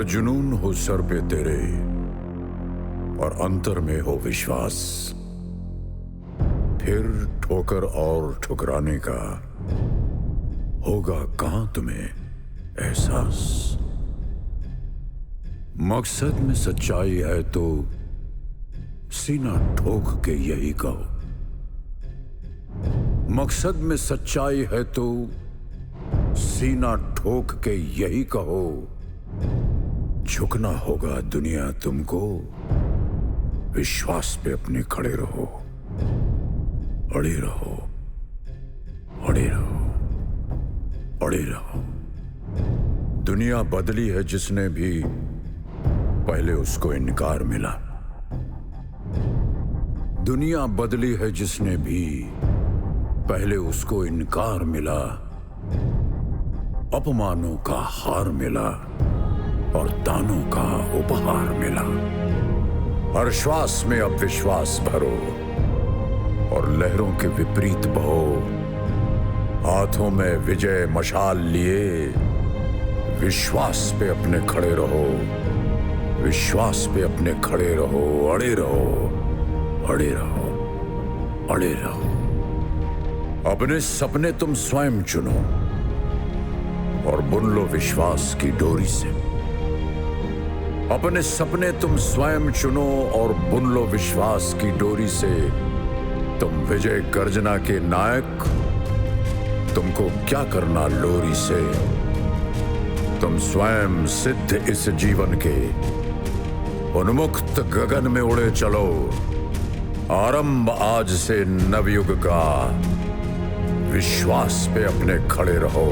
अगर जुनून हो सर पे तेरे और अंतर में हो विश्वास, फिर ठोकर और ठुकराने का होगा कहां तुम्हें एहसास। मकसद में सच्चाई है तो सीना ठोक के यही कहो। मकसद में सच्चाई है तो सीना ठोक के यही कहो। झुकना होगा दुनिया तुमको, विश्वास पे अपने खड़े रहो। अड़े रहो, अड़े रहो, अड़े रहो। दुनिया बदली है जिसने भी पहले उसको इनकार मिला। दुनिया बदली है जिसने भी पहले उसको इनकार मिला। अपमानों का हार मिला और दानों का उपहार मिला। हर श्वास में अब विश्वास भरो और लहरों के विपरीत बहो। हाथों में विजय मशाल लिए विश्वास पे अपने खड़े रहो। विश्वास पे अपने खड़े रहो। अड़े रहो, अड़े रहो, अड़े रहो। अपने सपने तुम स्वयं चुनो और बुन लो विश्वास की डोरी से। अपने सपने तुम स्वयं चुनो और बुन लो विश्वास की डोरी से। तुम विजय गर्जना के नायक, तुमको क्या करना लोरी से। तुम स्वयं सिद्ध इस जीवन के, उन्मुक्त गगन में उड़े चलो। आरंभ आज से नवयुग का, विश्वास पे अपने खड़े रहो।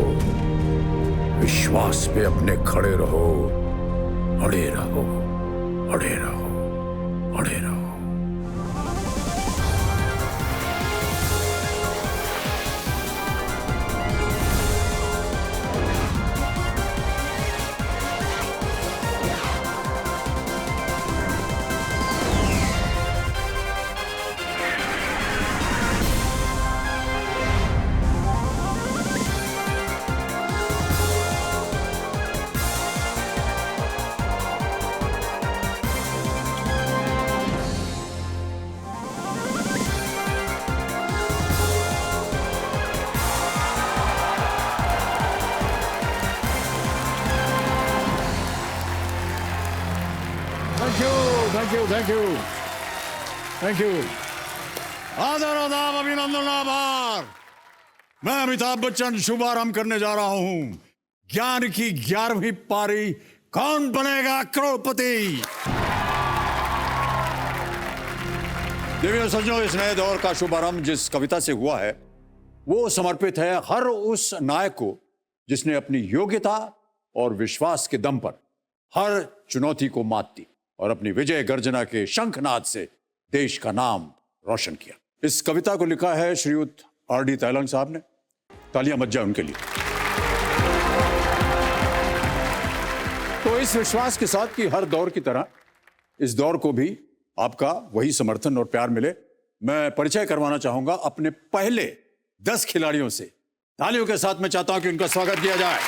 विश्वास पे अपने खड़े रहो। अड़े रहो, अड़े रहो, अड़े रहो। Thank you, thank you. आदर आदाब, अभिनंदन, आभार। मैं अमिताभ बच्चन शुभारंभ करने जा रहा हूं ज्ञान की 11वीं पारी, कौन बनेगा करोड़पति। देवियों सज्जनों, इस नए दौर का शुभारंभ जिस कविता से हुआ है वो समर्पित है हर उस नायक को जिसने अपनी योग्यता और विश्वास के दम पर हर चुनौती को मात दी और अपनी विजय गर्जना के शंखनाद से देश का नाम रोशन किया। इस कविता को लिखा है श्रीयुत आर.डी. तैलंग साहब ने। तालियां बज जाए उनके लिए। तो इस विश्वास के साथ कि हर दौर की तरह इस दौर को भी आपका वही समर्थन और प्यार मिले, मैं परिचय करवाना चाहूंगा अपने पहले 10 खिलाड़ियों से। तालियों के साथ मैं चाहता हूं कि उनका स्वागत किया जाए।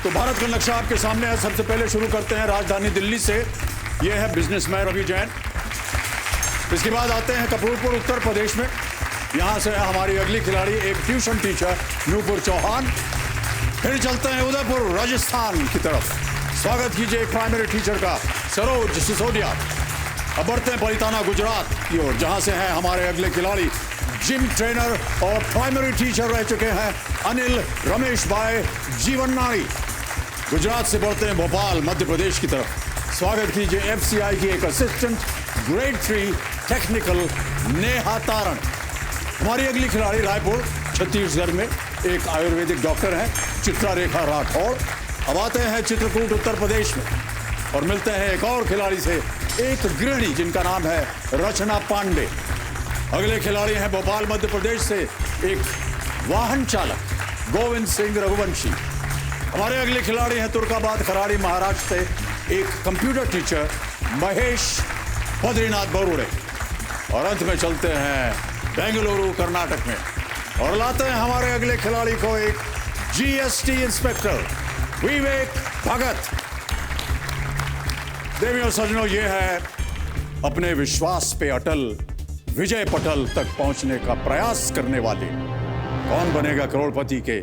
तो भारत का नक्शा आपके सामने है। सबसे पहले शुरू करते हैं राजधानी दिल्ली से। यह है बिजनेसमैन रवि जैन। इसके बाद आते हैं कपूरपुर उत्तर प्रदेश में। यहां से है हमारी अगली खिलाड़ी, एक ट्यूशन टीचर नूपुर चौहान। फिर चलते हैं उदयपुर राजस्थान की तरफ। स्वागत कीजिए प्राइमरी टीचर का सरोज सिसोदिया। अब बढ़ते हैं पलिताना गुजरात की ओर, जहां से हैं हमारे अगले खिलाड़ी, जिम ट्रेनर और प्राइमरी टीचर रह चुके हैं अनिल रमेश भाई जीवननाड़ी। गुजरात से बढ़ते हैं भोपाल मध्य प्रदेश की तरफ। स्वागत कीजिए एफसीआई की एक असिस्टेंट ग्रेड 3 टेक्निकल नेहा तारण। हमारी अगली खिलाड़ी रायपुर छत्तीसगढ़ में एक आयुर्वेदिक डॉक्टर हैं चित्रा रेखा राठौड़। अब आते हैं चित्रकूट उत्तर प्रदेश में और मिलते हैं एक और खिलाड़ी से, एक गृहिणी जिनका नाम है रचना पांडे। अगले खिलाड़ी हैं भोपाल मध्य प्रदेश से एक वाहन चालक गोविंद सिंह रघुवंशी। हमारे अगले खिलाड़ी हैं तुर्काबाद खराड़ी महाराष्ट्र से एक कंप्यूटर टीचर महेश बद्रीनाथ बरुड़े। और अंत में चलते हैं बेंगलुरु कर्नाटक में। और लाते हैं हमारे अगले खिलाड़ी को, एक जीएसटी इंस्पेक्टर विवेक भगत। देवियों सज्जनों, ये है अपने विश्वास पे अटल विजय पटल तक पहुंचने का प्रयास करने वाले कौन बनेगा करोड़पति के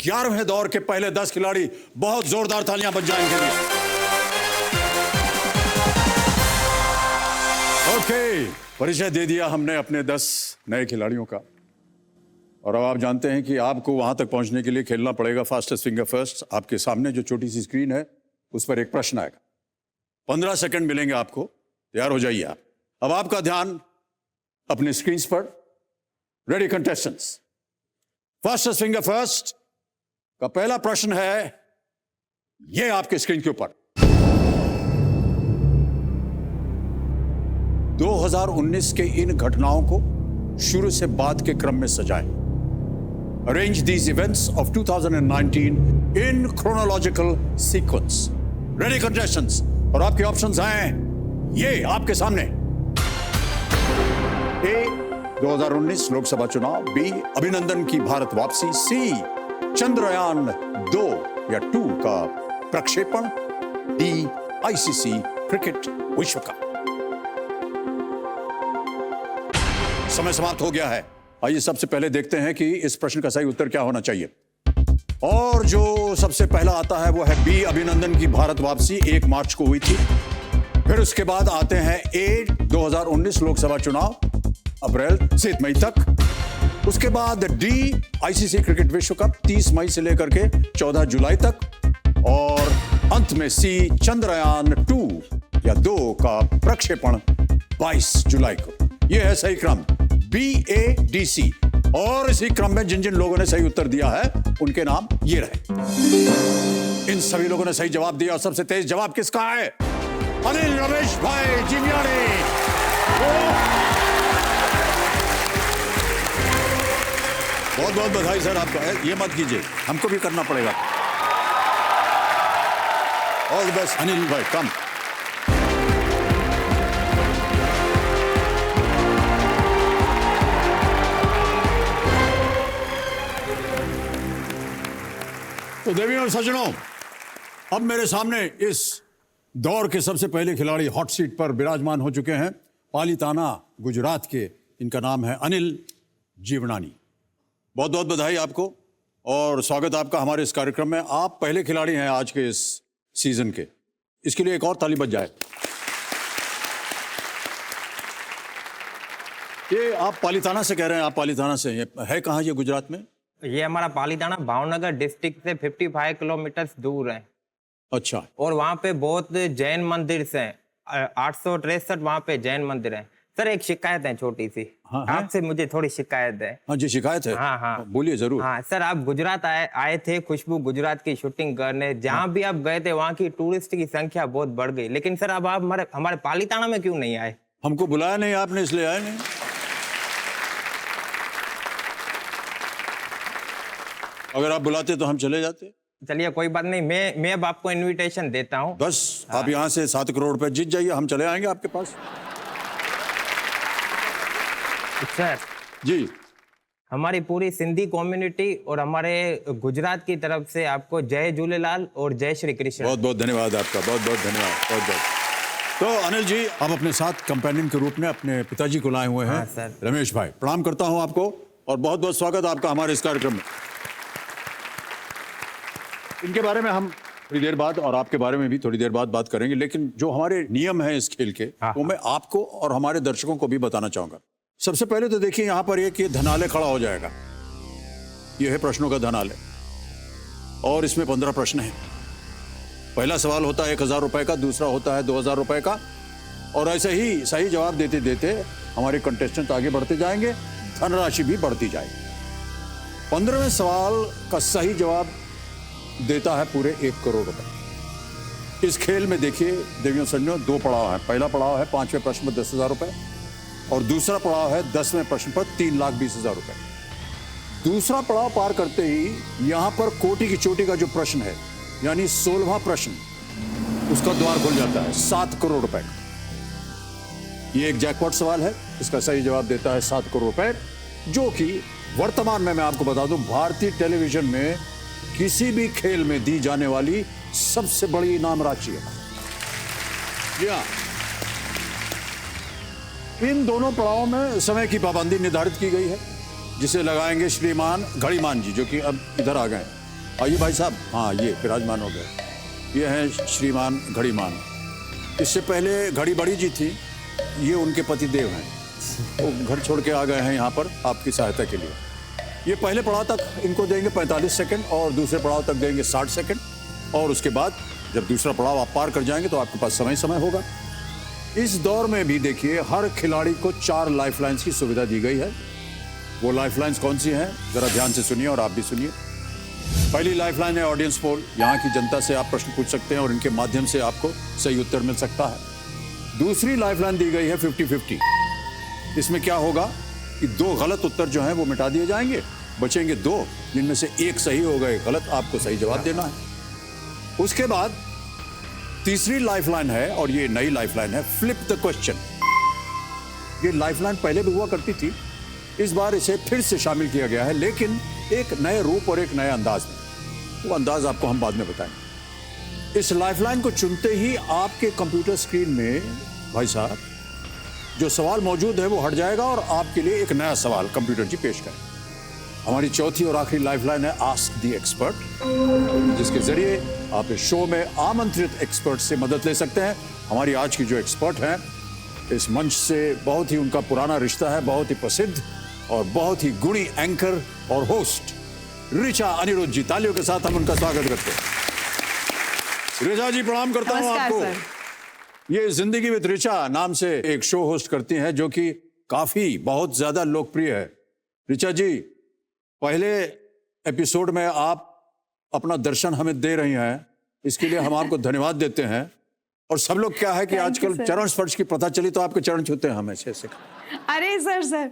11वें दौर के पहले 10 खिलाड़ी। बहुत जोरदार तालियां बज जाएंगे। ओके, परिचय दे दिया हमने अपने 10 नए खिलाड़ियों का, और अब आप जानते हैं कि आपको वहां तक पहुंचने के लिए खेलना पड़ेगा फास्टेस्ट फिंगर फर्स्ट। आपके सामने जो छोटी सी स्क्रीन है उस पर एक प्रश्न आएगा, 15 सेकंड मिलेंगे आपको, तैयार हो जाइए आप। अब आपका ध्यान अपनी स्क्रीन पर। Ready contestants, fastest finger first का पहला प्रश्न है ये आपके स्क्रीन के ऊपर। 2019 के इन घटनाओं को शुरू से बाद के क्रम में सजाएं। Arrange these events of 2019 in chronological sequence. Ready contestants, और आपके ऑप्शंस हैं ये आपके सामने। ए 2019 लोकसभा चुनाव, बी अभिनंदन की भारत वापसी, सी चंद्रयान 2 या 2 का प्रक्षेपण, डी आईसीसी क्रिकेट विश्व कप। समय समाप्त हो गया है। आइए सबसे पहले देखते हैं कि इस प्रश्न का सही उत्तर क्या होना चाहिए। और जो सबसे पहला आता है वो है बी अभिनंदन की भारत वापसी, 1 मार्च को हुई थी। फिर उसके बाद आते हैं ए 2019 लोकसभा चुनाव, अप्रैल से मई तक। उसके बाद डी आईसीसी क्रिकेट विश्व कप, 30 मई से लेकर के 14 जुलाई तक। और अंत में सी चंद्रयान 2 या 2 का प्रक्षेपण 22 जुलाई को। यह है सही क्रम, BADC। और इसी क्रम में जिन जिन लोगों ने सही उत्तर दिया है उनके नाम ये रहे। इन सभी लोगों ने सही जवाब दिया, और सबसे तेज जवाब किसका है? अनिल रमेश भाई जिनियानी। बहुत बहुत बधाई सर आपका। ये मत कीजिए, हमको भी करना पड़ेगा। ऑल द बेस्ट अनिल भाई, कम। तो देवियों और सज्जनों, अब मेरे सामने इस दौर के सबसे पहले खिलाड़ी हॉट सीट पर विराजमान हो चुके हैं। पालीताना गुजरात के, इनका नाम है अनिल जीवनानी। बहुत बहुत बधाई आपको और स्वागत आपका हमारे इस कार्यक्रम में। आप पहले खिलाड़ी हैं आज के इस सीजन के, इसके लिए एक और ताली बज जाए। ये आप पालीताना से कह रहे हैं, आप पालीताना से, ये है कहाँ ये गुजरात में? ये हमारा पालीताना भावनगर डिस्ट्रिक्ट से 55 किलोमीटर दूर है। अच्छा। और वहाँ पे बहुत जैन मंदिर हैं, 863 वहाँ पे जैन मंदिर हैं। सर एक शिकायत है छोटी सी। हाँ, आपसे मुझे थोड़ी शिकायत है। हाँ जी, शिकायत है। हाँ हाँ बोलिए जरूर। हाँ सर, आप गुजरात आए थे खुशबू गुजरात की शूटिंग करने। जहाँ भी आप गए थे वहाँ की टूरिस्ट की संख्या बहुत बढ़ गई, लेकिन सर अब आप हमारे पालीताना में क्यों नहीं आए? हमको बुलाया नहीं आपने, इसलिए आए नहीं। अगर आप बुलाते तो हम चले जाते। चलिए कोई बात नहीं, मैं अब आपको इनविटेशन देता हूँ। बस आप यहाँ से 7 करोड़ रुपए जीत जाइए, हम चले आएंगे आपके पास। सर जी, हमारी पूरी सिंधी कम्युनिटी और हमारे गुजरात की तरफ से आपको जय झूलेलाल और जय श्री कृष्ण। बहुत बहुत धन्यवाद आपका, बहुत बहुत धन्यवाद, बहुत बहुत। तो अनिल जी, आप अपने साथ कंपेनियन के रूप में अपने पिताजी को लाए हुए हैं। हाँ, सर। रमेश भाई, प्रणाम करता हूं आपको और बहुत बहुत स्वागत आपका हमारे इस कार्यक्रम में। इनके बारे में हम थोड़ी देर बाद और आपके बारे में भी थोड़ी देर बाद बात करेंगे, लेकिन जो हमारे नियम हैं इस खेल के, वो मैं आपको और हमारे दर्शकों को भी बताना चाहूंगा। सबसे पहले तो देखिए यहाँ पर एक ये धनालय खड़ा हो जाएगा। ये है प्रश्नों का धनालय और इसमें 15 प्रश्न हैं। पहला सवाल होता है 1000 रुपए का, दूसरा होता है 2000 रुपए का, और ऐसे ही सही जवाब देते देते हमारे कंटेस्टेंट आगे बढ़ते जाएंगे, धनराशि भी बढ़ती जाएगी। 15वें सवाल का सही जवाब देता है पूरे 1 करोड़ रुपए। इस खेल में देखिए देवियों सज्जनों, 2 पड़ाव है। पहला पड़ाव है 5वें प्रश्न पर 10,000 रुपए और दूसरा पड़ाव है 10वें प्रश्न पर 3,20,000 रुपए। दूसरा पड़ाव पार करते ही यहां पर कोटि की चोटी का जो प्रश्न है, यानी 16वां प्रश्न, उसका द्वार खुल जाता है 7 करोड़ रुपए का। ये एक जैकपॉट सवाल है, इसका सही जवाब देता है 7 करोड़ रुपए, जो कि वर्तमान में मैं आपको बता दूं, भारतीय टेलीविजन में किसी भी खेल में दी जाने वाली सबसे बड़ी इनाम राशि है। जी हाँ, इन दोनों पड़ावों में समय की पाबंदी निर्धारित की गई है, जिसे लगाएंगे श्रीमान घड़ीमान जी, जो कि अब इधर आ गए। आइए भाई साहब, हाँ ये विराजमान हो गए। ये हैं श्रीमान घड़ीमान। इससे पहले घड़ी बड़ी जी थी, ये उनके पति देव हैं। वो घर छोड़ के आ गए हैं यहाँ पर आपकी सहायता के लिए। ये पहले पड़ाव तक इनको देंगे 45 सेकंड और दूसरे पड़ाव तक देंगे 60 सेकंड, और उसके बाद जब दूसरा पड़ाव आप पार कर जाएंगे तो आपके पास समय होगा। इस दौर में भी देखिए, हर खिलाड़ी को 4 लाइफलाइंस की सुविधा दी गई है। वो लाइफलाइंस कौन सी हैं, जरा ध्यान से सुनिए और आप भी सुनिए। पहली लाइफलाइन है ऑडियंस पोल। यहाँ की जनता से आप प्रश्न पूछ सकते हैं और इनके माध्यम से आपको सही उत्तर मिल सकता है। दूसरी लाइफलाइन दी गई है 50-50। इसमें क्या होगा कि 2 गलत उत्तर जो हैं वो मिटा दिए जाएंगे, बचेंगे 2, जिनमें से 1 सही होगा, 1 गलत। आपको सही जवाब देना है। उसके बाद तीसरी लाइफलाइन है, और ये नई लाइफलाइन है, फ्लिप द क्वेश्चन। ये लाइफलाइन पहले भी हुआ करती थी, इस बार इसे फिर से शामिल किया गया है, लेकिन एक नए रूप और एक नए अंदाज में। वो अंदाज आपको हम बाद में बताएंगे। इस लाइफलाइन को चुनते ही आपके कंप्यूटर स्क्रीन में भाई साहब जो सवाल मौजूद है वो हट जाएगा और आपके लिए एक नया सवाल कंप्यूटर जी पेश करें। हमारी चौथी और आखिरी लाइफलाइन है आस्क द एक्सपर्ट, जिसके जरिए आप इस शो में आमंत्रित एक्सपर्ट से मदद ले सकते हैं। हमारी आज की जो एक्सपर्ट हैं, इस मंच से बहुत ही उनका पुराना रिश्ता है, बहुत ही प्रसिद्ध और बहुत ही गुणी एंकर और होस्ट ऋचा अनिरुद्ध जी। तालियों के साथ हम उनका स्वागत करते हैं। ऋचा जी प्रणाम करता हूं आपको। ये जिंदगी विद ऋचा नाम से एक शो होस्ट करती हैं, जो कि काफी बहुत ज्यादा लोकप्रिय है। ऋचा जी, पहले एपिसोड में आप अपना दर्शन हमें दे रही हैं, इसके लिए हम आपको धन्यवाद देते हैं। और सब लोग क्या है कि आजकल चरण स्पर्श की प्रथा चली, तो आपके चरण छूते हैं हम ऐसे। अरे सर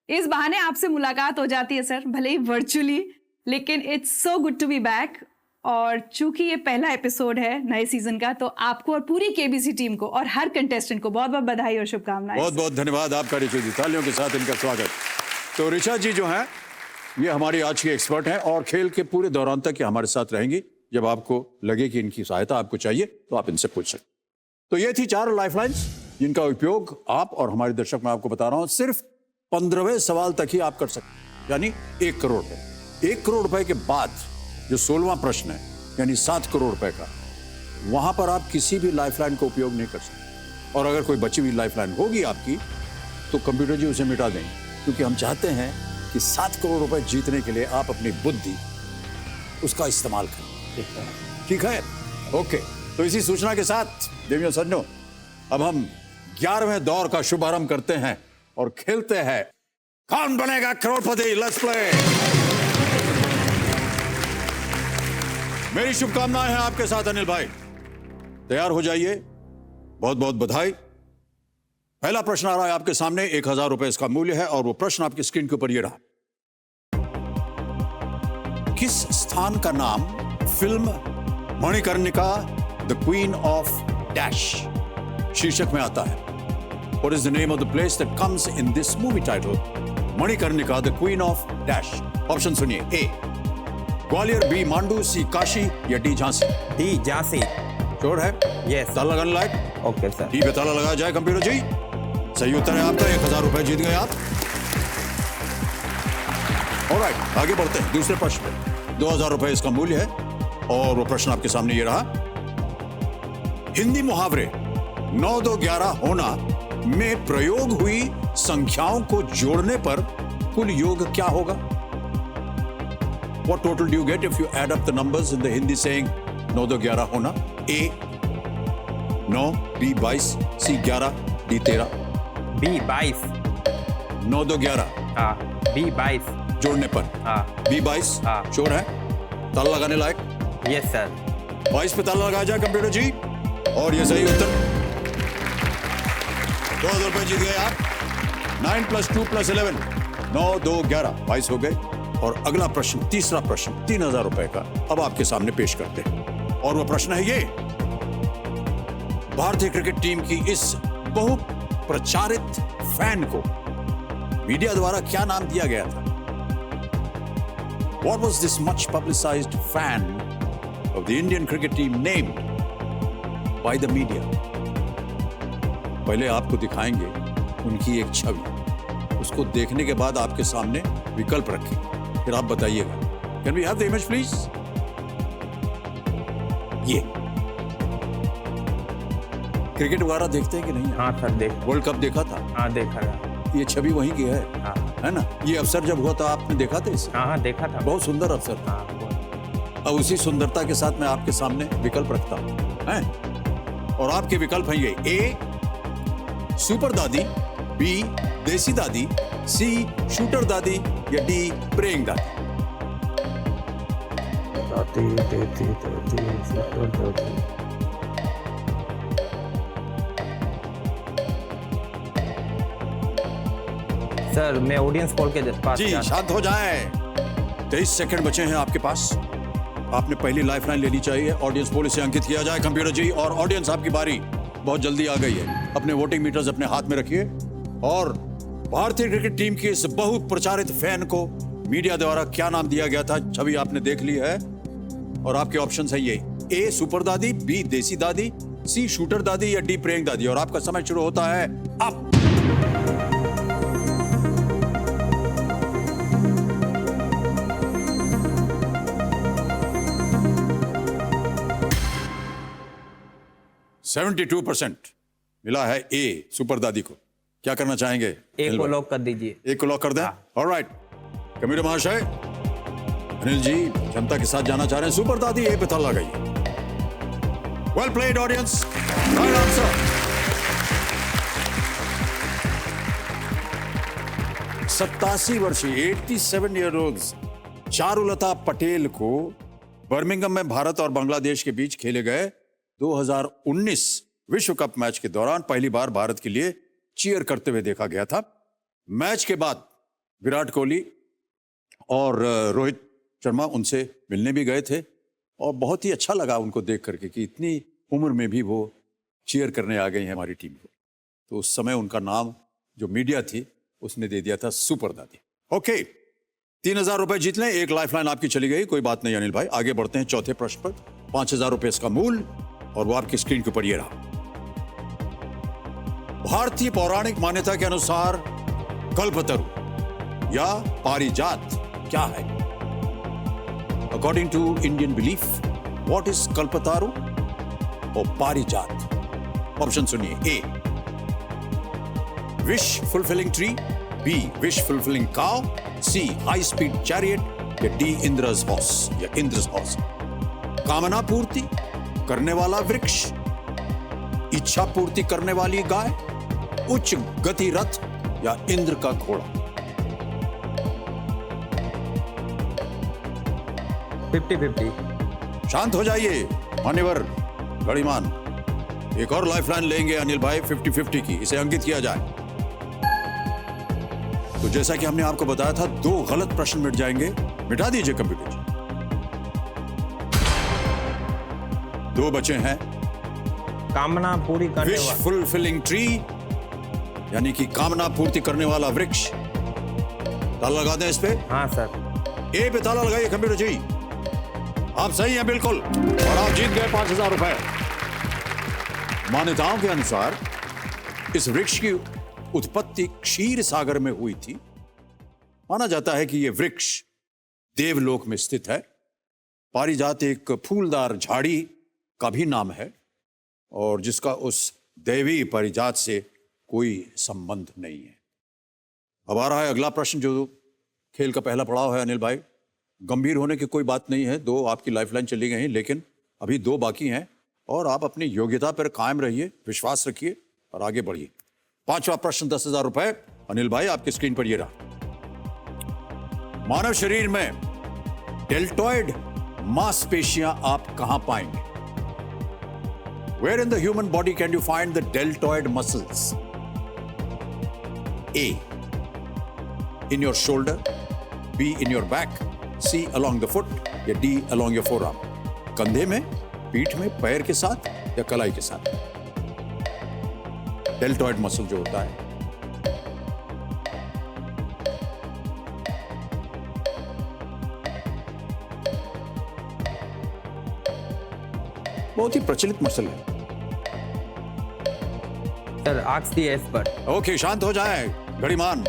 इस बहाने आपसे मुलाकात हो जाती है सर, भले ही वर्चुअली, लेकिन it's so good to be back. और चूंकि ये पहला एपिसोड है नए सीजन का, तो आपको और पूरी केबीसी टीम को और हर कंटेस्टेंट को बहुत बहुत बधाई और शुभकामनाएं। बहुत बहुत धन्यवाद आपका ऋचा जी। तालियों के साथ इनका स्वागत। तो ऋचा जी जो हैं, ये हमारी आज की एक्सपर्ट हैं और खेल के पूरे दौरान तक ये हमारे साथ रहेंगी। जब आपको लगे कि इनकी सहायता आपको चाहिए तो आप इनसे पूछ सकते। तो ये थी 4 लाइफलाइंस, जिनका उपयोग आप और हमारे दर्शक, मैं आपको बता रहा हूं, सिर्फ 15वें सवाल तक ही आप कर सकते हैं, यानी 1 करोड़ रुपए। 1 करोड़ रुपए के बाद जो 16वां प्रश्न है, यानी 7 करोड़ रुपए का, वहां पर आप किसी भी लाइफलाइन का उपयोग नहीं कर सकते। और अगर कोई बची हुई लाइफलाइन होगी आपकी, तो कंप्यूटर जी उसे मिटा देंगे, क्योंकि हम चाहते हैं कि 7 करोड़ रुपए जीतने के लिए आप अपनी बुद्धि उसका इस्तेमाल करें। ठीक है? ओके। तो इसी सूचना के साथ देवियों सज्जनों, अब हम 11वें दौर का शुभारंभ करते हैं और खेलते हैं कौन बनेगा करोड़पति। Let's play. मेरी शुभकामनाएं हैं आपके साथ अनिल भाई। तैयार हो जाइए, बहुत बहुत बधाई। पहला प्रश्न आ रहा है आपके सामने, 1000 रुपए इसका मूल्य है, और वो प्रश्न आपकी स्क्रीन के ऊपर ये रहा। किस स्थान का नाम film Manikarnika the queen of dash शीर्षक में आता है? What is the name of the place that comes in this movie title, Manikarnika the queen of dash? Option सुनिए। ए ग्वालियर, बी मांडू, सी काशी, या D Jhansi? D Jhansi. Sure है? यस। ताला लगाने लायक? Okay sir. डी पे ताला लगाया जाए कंप्यूटर जी। सही उत्तर है आपका, 1000 रुपए जीत गए आप। ऑलराइट, आगे बढ़ते हैं दूसरे प्रश्न पे। 2000 रुपए इसका मूल्य है, और वो प्रश्न आपके सामने ये रहा। हिंदी मुहावरे 9, 2, 11 होना में प्रयोग हुई संख्याओं को जोड़ने पर कुल योग क्या होगा? What total do you get if you add up the numbers in the Hindi saying 9, 2, 11 होना? A 9, B 22, C 11, D 13। B 22। 9, 2, 11। हाँ, B 22 जोड़ने पर। हाँ। B 22। हाँ। श्योर है? ताला लगाने लायक? Yes sir. 22 पे ताला लगाया जाए कंप्यूटर जी, और ये सही उत्तर। 2000 रुपए जीत गए आप। 9 + 2 + 11, 9, 2, 11, 22 हो गए। और अगला प्रश्न, तीसरा प्रश्न, 3000 रुपए का, अब आपके सामने पेश करते हैं। और वो प्रश्न है ये: भारतीय क्रिकेट टीम की इस बहु प्रचारित फैन को मीडिया द्वारा क्या नाम दिया गया था? What was this much publicized fan of the Indian cricket team named by the media? पहले आपको दिखाएंगे उनकी एक छवि, उसको देखने के बाद आपके सामने विकल्प रखें, फिर आप बताइएगा. Can we have the image please? ये क्रिकेट वगैरह देखते हैं कि नहीं? हाँ सर देख, वर्ल्ड कप देखा था? हाँ देखा था. ये छवि वहीं की है, हाँ है ना? ये अवसर जब हुआ था आपने देखा था इसे? हाँ देखा था. बहुत सुंदर अवसर था. हाँ बहुत. अब उसी सुंदरता के साथ मैं आपके सामने विकल्प रखता हूं, हैं? और आपके विकल्प हैं ये: ए सुपर दादी, बी देसी दादी, सी शूटर दादी या डी प्रेइंग दादी. सर मैं ऑडियंस पोल के पास जी शांत हो जाएं. 23 सेकंड बचे हैं आपके पास. आपने पहली लाइफलाइन लेनी चाहिए. ऑडियंस पोल से अंकित किया जाए कंप्यूटर जी. और ऑडियंस आपकी बारी बहुत जल्दी आ गई है. अपने वोटिंग मीटर्स अपने हाथ में रखिए और भारतीय क्रिकेट टीम की इस बहुत प्रचारित फैन को मीडिया द्वारा क्या नाम दिया गया था, छवि आपने देख ली है. और आपके ऑप्शंस है ये: ए सुपर दादी, बी देसी दादी, सी शूटर दादी या डी प्रेइंग दादी. और आपका समय शुरू होता है अब. %72% मिला है ए सुपर दादी को. क्या करना चाहेंगे? एक को लॉक कर दीजिए. एक को लॉक कर दें. ऑलराइट, कंप्यूटर महाशय, अनिल जी जनता के साथ जाना चाह रहे हैं. सुपर दादी ए पे ताला लगाइए. Well played audience. Right answer. 87 वर्षीय 87 ईयर ओल्ड चारुलता पटेल को बर्मिंघम में भारत और बांग्लादेश के बीच खेले गए 2019 विश्व कप मैच के दौरान पहली बार भारत के लिए चीयर करते हुए देखा गया था. मैच के बाद विराट कोहली और रोहित शर्मा उनसे मिलने भी गए थे और बहुत ही अच्छा लगा उनको देख करके कि इतनी उम्र में भी वो चीयर करने आ गई हैं हमारी टीम को. तो उस समय उनका नाम जो मीडिया थी उसने दे दिया था सुपर दादी. ओके, 3000 रुपए जीत लें. एक लाइफलाइन आपकी चली गई, कोई बात नहीं अनिल भाई. आगे बढ़ते हैं चौथे प्रश्न पर. 5000 रुपए इसका मूल और वो आपकी स्क्रीन के ऊपर ये रहा. भारतीय पौराणिक मान्यता के अनुसार कल्पतरु या पारिजात क्या है? According to Indian belief, what is Kalpataru और पारिजात? ऑप्शन सुनिए: A wish fulfilling tree, B wish fulfilling cow, C high speed chariot या डी इंद्रस हॉर्स या इंद्रस हॉर्स. कामना पूर्ति करने वाला वृक्ष, इच्छा पूर्ति करने वाली गाय, उच्च गति रथ या इंद्र का घोड़ा. 50-50. शांत हो जाइए मान्यवर गणिमान. एक और लाइफलाइन लेंगे अनिल भाई 50-50 की. इसे अंकित किया जाए. तो जैसा कि हमने आपको बताया था 2 गलत प्रश्न मिट जाएंगे. मिटा दीजिए कंप्यूटर जी. 2 बचे हैं. कामना पूरी करने विश वाला. फुलफिलिंग ट्री यानी कि कामना पूर्ति करने वाला वृक्ष. ताला लगा दें इस पे. हाँ सर. ए पे ताला लगाइए कंप्यूटर जी. आप सही हैं बिल्कुल और आप जीत गए 5000 रुपए. मान्यताओं के अनुसार इस वृक्ष की उत्पत्ति क्षीर सागर में हुई थी. माना जाता है कि यह वृक्ष देवलोक में स्थित है. पारिजात एक फूलदार झाड़ी का भी नाम है और जिसका उस दैवी पारिजात से कोई संबंध नहीं है. अब आ रहा है अगला प्रश्न जो खेल का पहला पड़ाव है अनिल भाई. गंभीर होने की कोई बात नहीं है. 2 आपकी लाइफलाइन चली गई लेकिन अभी 2 बाकी हैं और आप अपनी योग्यता पर कायम रहिए, विश्वास रखिए और आगे बढ़िए. 5वां प्रश्न 10,000 रुपए. अनिल भाई आपकी स्क्रीन पर ये रहा. मानव शरीर में डेल्टॉइड मांसपेशियां आप कहां पाएंगे? Where in the human body can you find the deltoid muscles? A. In your shoulder, B. In your back, C. Along the foot या D. Along your forearm. कंधे में, पीठ में, पैर के साथ या कलाई के साथ? डेल्टॉइड मसल जो होता है. बहुत ही प्रचलित मसल है। Sir ask the expert. Okay, शांत हो जाए घड़ीमान।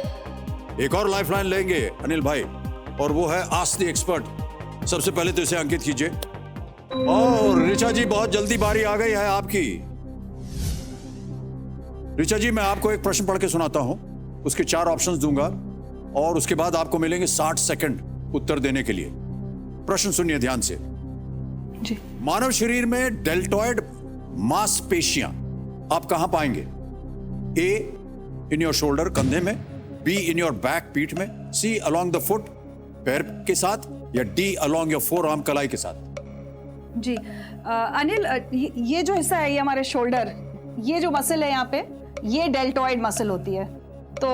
एक और लाइफलाइन लेंगे अनिल भाई, और वो है आस्क द एक्सपर्ट। सबसे पहले तो इसे अंकित कीजिए। और ऋचा जी, बहुत जल्दी बारी आ गई है आपकी। ऋचा जी, मैं आपको एक प्रश्न पढ़ के सुनाता हूं, उसके 4 ऑप्शंस दूंगा और उसके बाद आपको मिलेंगे 60 सेकंड उत्तर देने के लिए। प्रश्न सुनिए ध्यान से। जी। मानव शरीर में डेल्टॉइड मांसपेशियां आप कहां पाएंगे? ए इन योर शोल्डर, कंधे में, बी इन योर बैक, पीठ में, सी अलोंग द फुट, पैर के साथ, या D along your four arm, कलाई के साथ। जी अनिल, ये जो हिस्सा है, ये हमारे शोल्डर, ये जो मसल है यहाँ पे, ये डेल्टॉइड मसल होती है। तो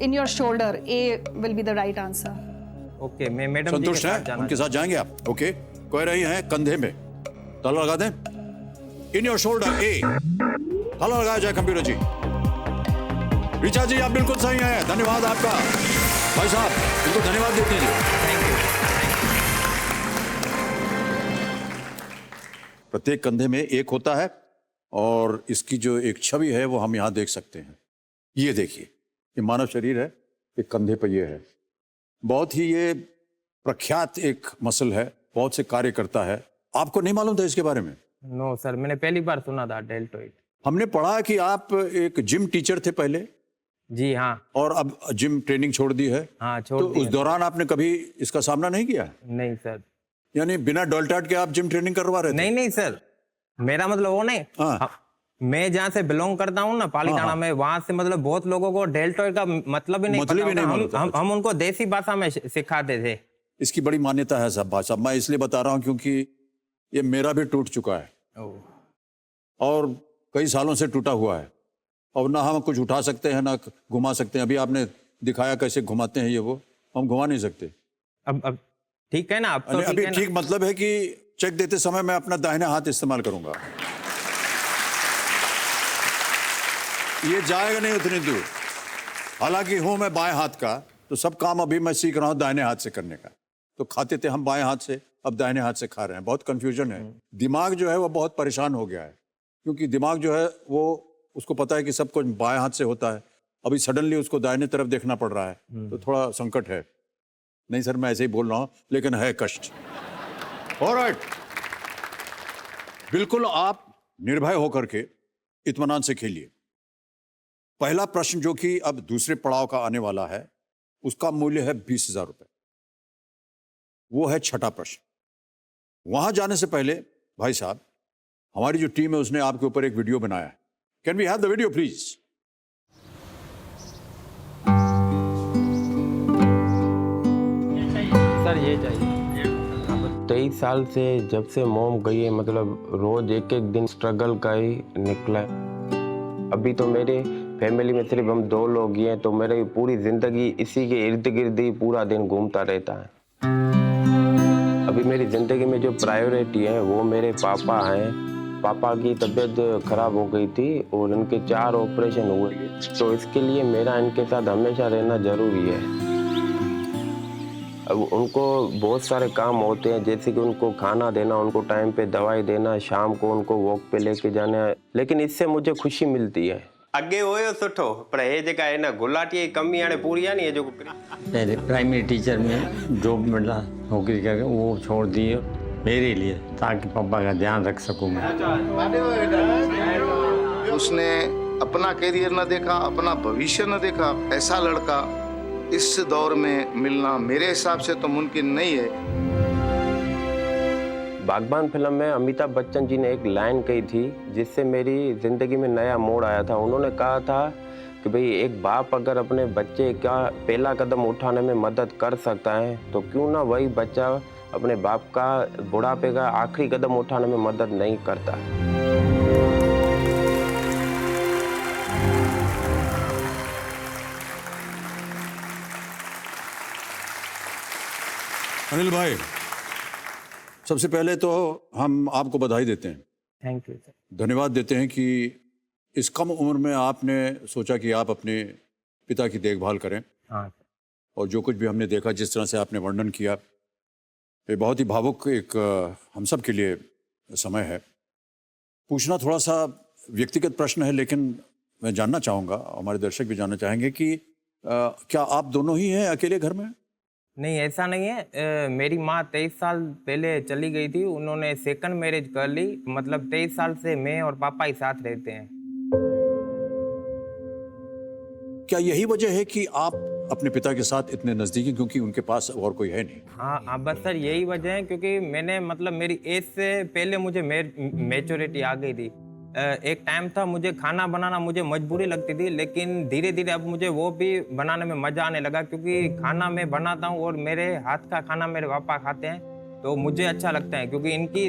in your shoulder, A will be the right answer. Okay, मैं मैडम जी के संतुष्ट साथ हैं? जाना उनके साथ जाएंगे आप? ओके, कह रही हैं कंधे में। ताला लगा दें। इन योर शोल्डर, ए। ताला लगाया जाए कंप्यूटर जी। ऋचा जी, आप बिल्कुल सही हैं, धन्यवाद आपका। भाई साहब, इनको धन्यवाद देते हैं। Thank you. प्रत्येक कंधे में एक होता है, और इसकी जो एक छवि है वो हम यहाँ देख सकते हैं। ये देखिए, ये मानव शरीर है, एक कंधे पर ये है। बहुत ही ये प्रख्यात एक मसल है, बहुत से कार्य करता है। आपको नहीं मालूम था इसके बारे में? नो सर, मैंने पहली बार सुना था डेल्टॉइड। हमने पढ़ा कि आप एक जिम टीचर थे पहले, जी हाँ। और अब जिम ट्रेनिंग छोड़ दी है। हाँ, छोड़ तो दी उस है। दौरान आपने कभी इसका सामना नहीं किया? नहीं सर। यानी बिना डेल्टॉइड के आप जिम ट्रेनिंग करवा रहे थे? नहीं नहीं सर, मेरा मतलब वो नहीं। हाँ। मैं जहाँ से बिलोंग करता हूँ ना, पालीताना में, वहां से मतलब बहुत लोगों को डेल्टॉइड का मतलब ही नहीं मतलब ही नहीं मालूम पता। था। हम उनको देसी भाषा में सिखाते थे। इसकी बड़ी मान्यता है सब भाषा। मैं इसलिए बता रहा हूँ क्योंकि ये मेरा भी टूट चुका है, और कई सालों से टूटा हुआ है। और ना हम कुछ उठा सकते हैं, ना घुमा सकते हैं। अभी आपने दिखाया कैसे घुमाते हैं, ये वो हम घुमा नहीं सकते। अब ठीक है ना? अब तो अभी है ना? ठीक मतलब है कि चेक देते समय मैं अपना दाहिना हाथ इस्तेमाल करूंगा। ये जाएगा नहीं उतनी दूर। हालांकि हूं मैं बाएं हाथ का, तो सब काम अभी मैं सीख रहा हूं दाहिने हाथ से करने का। तो खाते थे हम बाएं हाथ से, अब दाहिने हाथ से खा रहे हैं। बहुत कंफ्यूजन है। दिमाग जो है वो बहुत परेशान हो गया है, क्योंकि दिमाग जो है वो, उसको पता है कि सब कुछ बाएं हाथ से होता है, अभी सडनली उसको दाहिने तरफ देखना पड़ रहा है, तो थोड़ा संकट है। नहीं सर, मैं ऐसे ही बोल रहा हूं, लेकिन है कष्ट। ऑलराइट, बिल्कुल आप निर्भय होकर के इत्मीनान से खेलिए। पहला प्रश्न जो कि अब दूसरे पड़ाव का आने वाला है, उसका मूल्य है 20,000 रुपए। वो है छठा प्रश्न। वहां जाने से पहले भाई साहब, हमारी जो टीम है उसने आपके ऊपर एक वीडियो बनाया है। Can we have the video please? Sir ये चाहिए। 23 साल से जब से मोम गई है, मतलब रोज एक एक दिन स्ट्रगल का ही निकला है। अभी तो मेरे फैमिली में सिर्फ हम 2 लोग ही हैं, तो मेरी पूरी जिंदगी इसी के इर्द गिर्द ही पूरा दिन घूमता रहता है। अभी मेरी जिंदगी में जो प्रायोरिटी है वो मेरे पापा हैं। पापा की तबीयत खराब हो गई थी और इनके 4 ऑपरेशन हुए, तो इसके लिए मेरा इनके साथ हमेशा रहना जरूरी है। अब उनको बहुत सारे काम होते हैं, जैसे कि उनको खाना देना, उनको टाइम पे दवाई देना, शाम को उनको वॉक पे लेके जाना, लेकिन इससे मुझे खुशी मिलती है। अगे हुयो सुठो, पर ये जेका है ना गुलाटी की कमी आने पूरी है नहीं, ये जो पहले प्राइमरी टीचर में जॉब मिला, नौकरी करके वो छोड़ दिए मेरे लिए, ताकि पापा का ध्यान रख सकूं मैं। उसने अपना करियर न देखा, अपना भविष्य न देखा। ऐसा लड़का इस दौर में मिलना मेरे हिसाब से तो मुमकिन नहीं है। बागबान फिल्म में अमिताभ बच्चन जी ने एक लाइन कही थी, जिससे मेरी जिंदगी में नया मोड़ आया था। उन्होंने कहा था कि भाई, एक बाप अगर अपने बच्चे का पहला कदम उठाने में मदद कर सकता है, तो क्यों ना वही बच्चा अपने बाप का बुढ़ापे का आखिरी कदम उठाने में मदद नहीं करता। अनिल भाई, सबसे पहले तो हम आपको बधाई देते हैं, थैंक यू सर। धन्यवाद देते हैं कि इस कम उम्र में आपने सोचा कि आप अपने पिता की देखभाल करें। हाँ सर। और जो कुछ भी हमने देखा, जिस तरह से आपने वर्णन किया, ये बहुत ही भावुक एक हम सब के लिए समय है। पूछना थोड़ा सा व्यक्तिगत प्रश्न है, लेकिन मैं जानना चाहूँगा, हमारे दर्शक भी जानना चाहेंगे कि क्या आप दोनों ही हैं अकेले घर में? नहीं, ऐसा नहीं है। मेरी माँ 23 साल पहले चली गई थी, उन्होंने सेकंड मैरिज कर ली। मतलब 23 साल से मैं और पापा ही साथ रहते हैं। क्या यही वजह है कि आप अपने पिता के साथ इतने नजदीकी, क्योंकि उनके पास और कोई है नहीं? हाँ, बस सर यही वजह है, क्योंकि मैंने मतलब मेरी एज से पहले मुझे मैच्योरिटी आ गई थी। एक टाइम था मुझे खाना बनाना मुझे मजबूरी लगती थी, लेकिन धीरे धीरे अब मुझे वो भी बनाने में मज़ा आने लगा, क्योंकि खाना मैं बनाता हूँ और मेरे हाथ का खाना मेरे पापा खाते हैं, तो मुझे अच्छा लगता है, क्योंकि इनकी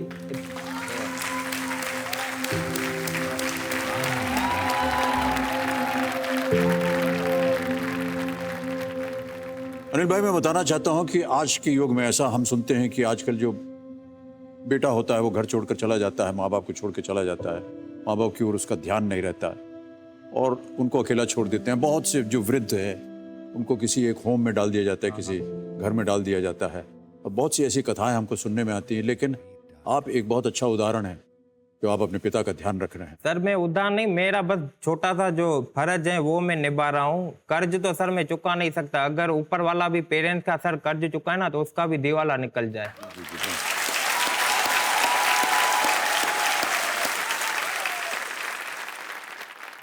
अनिल भाई, मैं बताना चाहता हूं कि आज के युग में ऐसा हम सुनते हैं कि आजकल जो बेटा होता है वो घर छोड़कर चला जाता है, माँ बाप को छोड़ के चला जाता है, माँ बाप की ओर उसका ध्यान नहीं रहता है और उनको अकेला छोड़ देते हैं। बहुत से जो वृद्ध है उनको किसी एक होम में डाल दिया जाता है, किसी घर में डाल दिया जाता है, और बहुत सी ऐसी कथाएं हमको सुनने में आती हैं। लेकिन आप एक बहुत अच्छा उदाहरण है जो आप अपने पिता का ध्यान रख रहे हैं। सर मैं उदाहरण नहीं, मेरा बस छोटा सा जो फर्ज है वो मैं निभा रहा हूँ। कर्ज तो सर मैं चुका नहीं सकता, अगर ऊपर वाला भी पेरेंट्स का सर कर्ज चुका है ना, तो उसका भी दिवाला निकल जाए।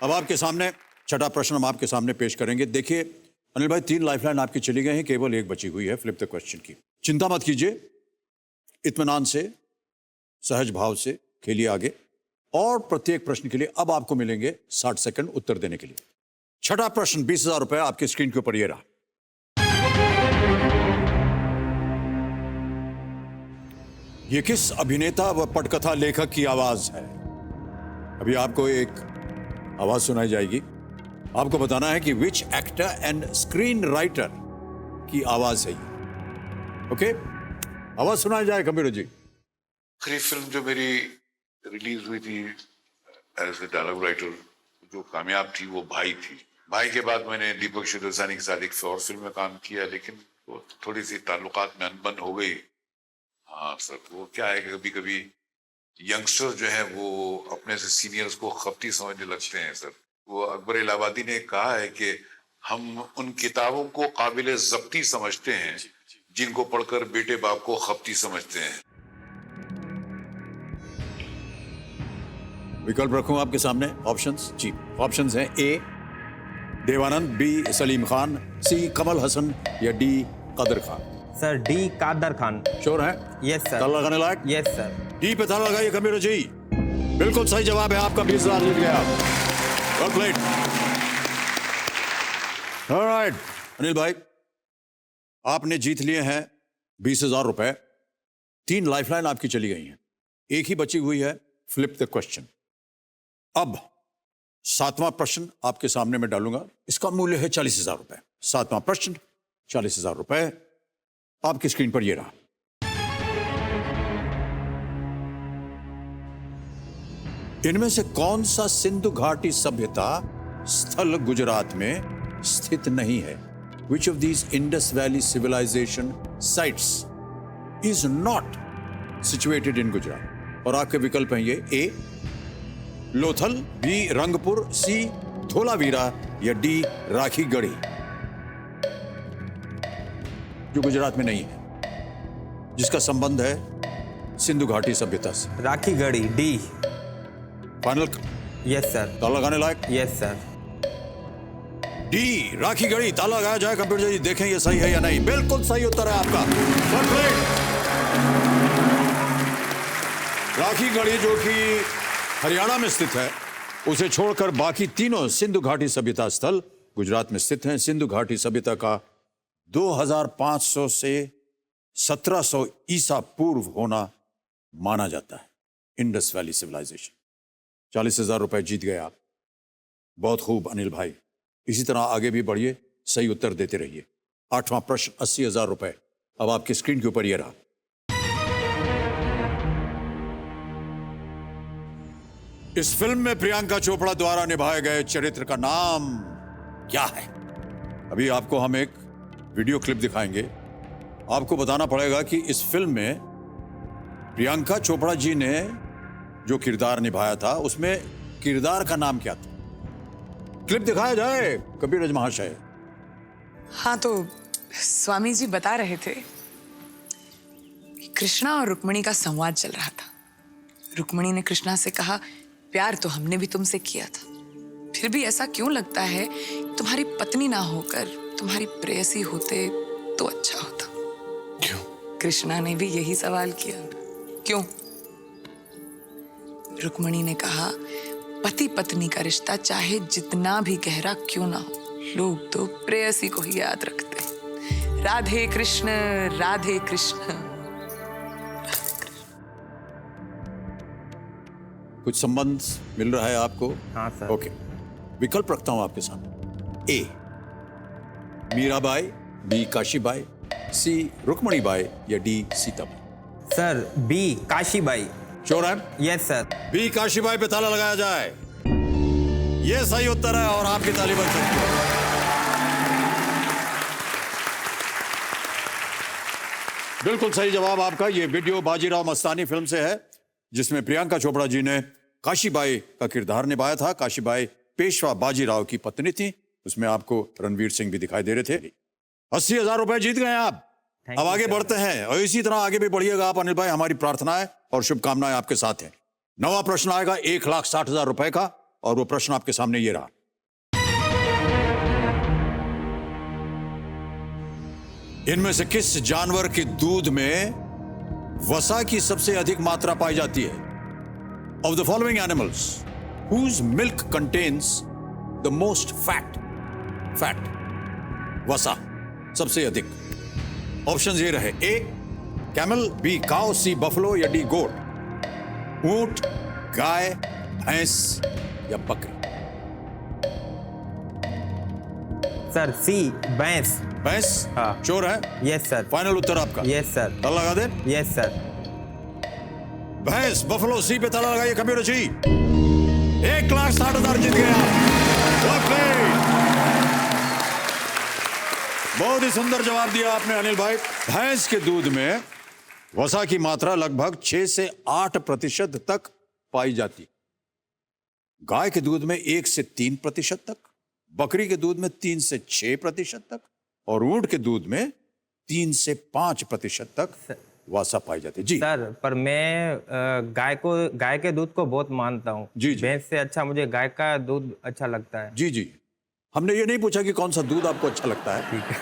अब आपके सामने छठा प्रश्न हम आपके सामने पेश करेंगे। देखिए अनिल भाई, 3 लाइफलाइन आपकी चली गई हैं, केवल एक बची हुई है फ्लिप द क्वेश्चन की। चिंता मत कीजिए, इत्मीनान से, सहज भाव से खेलिए आगे, और प्रत्येक प्रश्न के लिए अब आपको मिलेंगे 60 सेकंड उत्तर देने के लिए। छठा प्रश्न, 20,000 रुपए आपकी स्क्रीन के ऊपर ये रहा। ये किस अभिनेता व पटकथा लेखक की आवाज है? अभी आपको एक आवाज सुनाई जाएगी, आपको बताना है कि which actor and screen writer की आवाज है ये। ओके, आवाज सुनाई जाए कंप्यूटर जी। आखिरी फिल्म जो मेरी रिलीज हुई थी एज ए डायलॉग राइटर, जो कामयाब थी, वो भाई थी। भाई के बाद मैंने दीपक शिदोसानी के साथ एक और फिल्म में काम किया, लेकिन वो थोड़ी सी ताल्लुकात में अनबन हो गई। हाँ सर, वो क्या है कि कभी कभी यंगस्टर जो है वो अपने से सीनियर्स को खपती समझने लगते हैं सर। वो अकबर इलाहाबादी ने कहा है कि हम उन किताबों को काबिल ज़ब्ती समझते हैं जिनको पढ़कर बेटे बाप को खपती समझते हैं। विकल्प रखूं आपके सामने, ऑप्शंस जी। ऑप्शंस हैं A Dev Anand, B Salim Khan, C Kamal Haasan या D Kader Khan. Sir D Kader Khan. Sure है? Yes sir. ताला लगाने लायक? Yes sir. डी पे ताला लगाइए कंप्यूटर जी। बिल्कुल सही जवाब है आपका, 20,000 जीत गया। Well played. ऑलराइट अनिल भाई, आपने जीत लिए हैं 20,000 रुपए। 3 लाइफलाइन आपकी चली गई हैं, एक ही बची हुई है फ्लिप द क्वेश्चन। अब 7वां प्रश्न आपके सामने मैं डालूंगा, इसका मूल्य है 40,000 रुपए। 7वां प्रश्न, 40,000 रुपए आपकी स्क्रीन पर ये रहा। इनमें से कौन सा सिंधु घाटी सभ्यता स्थल गुजरात में स्थित नहीं है? Which of these Indus Valley civilization sites is not situated in Gujarat? और आपके विकल्प हैं ये, ए लोथल, बी रंगपुर, सी धोलावीरा या डी राखी गढ़ी, जो गुजरात में नहीं है, जिसका संबंध है सिंधु घाटी सभ्यता से। Rakhi Garhi, D final? Yes sir. ताला लगाने लायक? Yes sir. D Rakhi Garhi, ताला लगाया जाए कंप्यूटर जी, देखें ये सही है या नहीं। बिल्कुल सही उत्तर है आपका। राखी गढ़ी जो कि हरियाणा में स्थित है, उसे छोड़कर बाकी तीनों सिंधु घाटी सभ्यता स्थल गुजरात में स्थित हैं। सिंधु घाटी सभ्यता का 2500 से 1700 ईसा पूर्व होना माना जाता है। Indus valley civilisation. 40,000 रुपए जीत गए आप। बहुत खूब अनिल भाई, इसी तरह आगे भी बढ़िए, सही उत्तर देते रहिए। 8वां प्रश्न, 80,000 रुपए अब आपकी स्क्रीन के ऊपर ये रहा। इस फिल्म में प्रियंका चोपड़ा द्वारा निभाए गए चरित्र का नाम क्या है? अभी आपको हम एक वीडियो क्लिप दिखाएंगे। आपको बताना पड़ेगा कि इस फिल्म में प्रियंका चोपड़ा जी ने जो किरदार निभाया था उसमें किरदार का नाम क्या था? क्लिप दिखाया जाए कबीरज महाशय। हाँ, तो स्वामी जी बता रहे थे कृष्णा और रुक्मिणी का संवाद चल रहा था। रुक्मिणी ने कृष्णा से कहा, प्यार तो हमने भी तुमसे किया था, फिर भी ऐसा क्यों लगता है तुम्हारी पत्नी ना होकर तुम्हारी प्रेयसी होते तो अच्छा होता। क्यों? कृष्णा ने भी यही सवाल किया, क्यों? रुक्मिणी ने कहा, पति पत्नी का रिश्ता चाहे जितना भी गहरा क्यों ना हो, लोग तो प्रेयसी को ही याद रखते हैं। राधे कृष्ण, राधे कृष्ण। कुछ संबंध मिल रहा है आपको? हाँ सर। ओके, विकल्प रखता हूं आपके सामने। A Mirabai, B Kashibai, C Rukminibai या D Sitabai. Sir B Kashibai. Sure है? Yes sir. बी काशीबाई पे ताला लगाया जाए। ये सही उत्तर है और आपकी ताली बन सकती है। बिल्कुल सही जवाब आपका। ये वीडियो बाजीराव मस्तानी फिल्म से है, जिसमें प्रियंका चोपड़ा जी ने काशीबाई का किरदार निभाया था। काशीबाई पेशवा बाजीराव की पत्नी थी। उसमें आपको रणवीर सिंह भी दिखाई दे रहे थे। 80,000 रुपए जीत गए आप। अब आगे बढ़ते हैं और इसी तरह आगे भी बढ़िएगा आप अनिल भाई। हमारी प्रार्थनाएं और शुभकामनाएं आपके साथ हैं। नवा प्रश्न आएगा 1,60,000 रुपए का और वो प्रश्न आपके सामने ये रहा। इनमें से किस जानवर के दूध में वसा की सबसे अधिक मात्रा पाई जाती है? Of the following animals whose milk contains the most fat वसा सबसे अधिक। ऑप्शन ये रहे, A camel, B cow, C buffalo या डी गोट। ऊंट, गाय, भैंस या बकरी। सर सी भैंस। भैंस? हाँ। श्योर है? Yes sir. फाइनल उत्तर आपका? Yes sir. ताला लगा दे। Yes sir. भैंस, बफलो, सी पे ताला लगाइए कंप्यूटर जी। 1,60,000 जीत गया। बहुत ही सुंदर जवाब दिया आपने अनिल भाई। भैंस के दूध में वसा की मात्रा लगभग 6 से 8% तक पाई जाती। गाय के दूध में 1 से 3% तक, बकरी के दूध में 3 से 6% तक और ऊंट के दूध में 3 से 5% तक वसा पाई जाती। जी सर, पर मैं गाय के दूध को बहुत मानता हूँ। जी, जी। भैंस से अच्छा मुझे गाय का दूध अच्छा लगता है। जी जी। हमने ये नहीं पूछा कि कौन सा दूध आपको अच्छा लगता है। ठीक है।